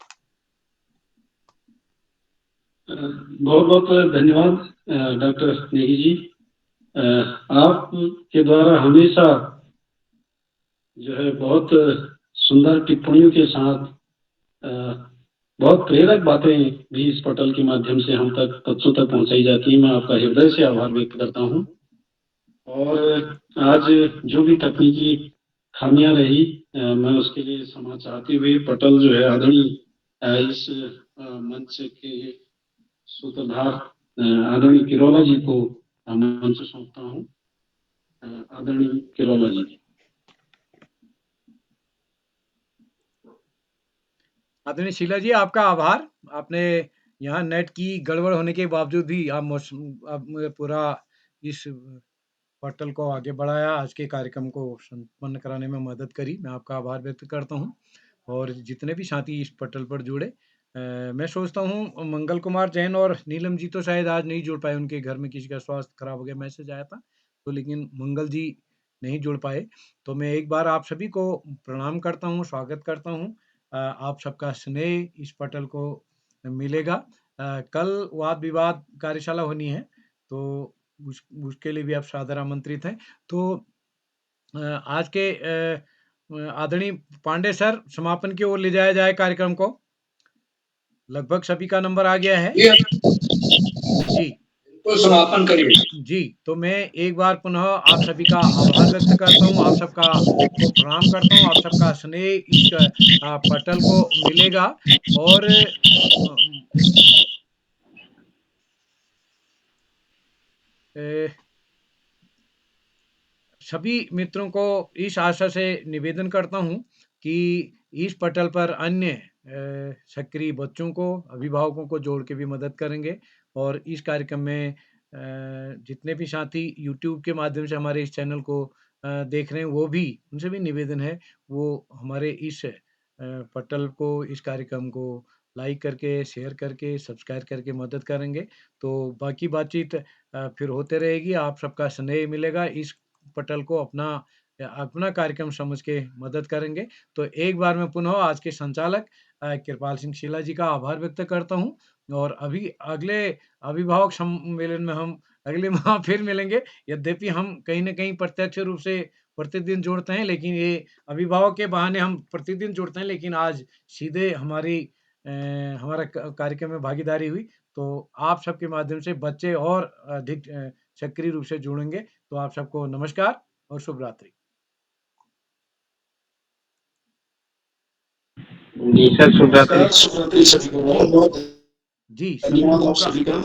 बहुत बहुत धन्यवाद डॉक्टर नेगी जी। आपके द्वारा हमेशा जो है बहुत सुंदर टिप्पणियों के साथ बहुत प्रेरक बातें भी इस पटल के माध्यम से हम तक बच्चों तक पहुंचाई जाती हैं। मैं आपका हृदय से आभार व्यक्त करता हूं और आज जो भी तकनीकी खामियां रही मैं उसके लिए क्षमा चाहते हुए पटल जो है आदरणीय इस मंच के सूत्रधार आदरणीय किरोला जी को मंच सौंपता हूँ। आदरणीय किरोला जी।
आदरणीय शीला जी, आपका आभार। आपने यहाँ नेट की गड़बड़ होने के बावजूद भी आप पूरा इस पोर्टल को आगे बढ़ाया, आज के कार्यक्रम को संपन्न कराने में मदद करी। मैं आपका आभार व्यक्त करता हूँ और जितने भी साथी इस पोर्टल पर जुड़े मैं सोचता हूँ मंगल कुमार जैन और नीलम जी तो शायद आज नहीं जुड़ पाए, उनके घर में किसी का स्वास्थ्य खराब हो गया, मैसेज आया था। तो लेकिन मंगल जी नहीं जुड़ पाए। तो मैं एक बार आप सभी को प्रणाम करता हूँ, स्वागत करता हूँ। आप सबका स्नेह इस पटल को मिलेगा। कल वाद-विवाद कार्यशाला होनी है, तो उसके लिए भी आप सादर आमंत्रित हैं। तो आज के आदरणीय पांडे सर, समापन की ओर ले जाया जाए कार्यक्रम को। लगभग सभी का नंबर आ गया है। जी।
तो समापन करिए।
जी, तो मैं एक बार पुनः आप सभी का आभार व्यक्त करता हूँ, आप सबका को प्रणाम करता हूँ, आप सबका स्नेह इस पटल को मिलेगा और सभी मित्रों को इस आशा से निवेदन करता हूँ कि इस पटल पर अन्य सक्रिय बच्चों को, अभिभावकों को जोड़ के भी मदद करेंगे और इस कार्यक्रम में जितने भी साथी यूट्यूब के माध्यम से हमारे इस चैनल को देख रहे हैं, वो भी उनसे भी निवेदन है, वो हमारे इस पटल को, इस कार्यक्रम को लाइक करके, शेयर करके, सब्सक्राइब करके मदद करेंगे। तो बाकी बातचीत फिर होते रहेगी, आप सबका स्नेह मिलेगा, इस पटल को अपना कार्यक्रम समझ के मदद करेंगे। तो एक बार मैं पुनः आज के संचालक कृपाल सिंह शीला जी का आभार व्यक्त करता हूँ और अभी अगले अभिभावक सम्मेलन में हम अगले माह फिर मिलेंगे। यद्यपि हम कहीं न कहीं प्रत्यक्ष रूप से प्रतिदिन जुड़ते हैं, लेकिन ये अभिभावक के बहाने हम प्रतिदिन जुड़ते हैं, लेकिन आज सीधे हमारा कार्यक्रम में भागीदारी हुई। तो आप सबके माध्यम से बच्चे और अधिक सक्रिय रूप से जुड़ेंगे। तो आप सबको नमस्कार और शुभ रात्रि।
जी सर, शुभ रात्रि।
जी, सभी लोगों का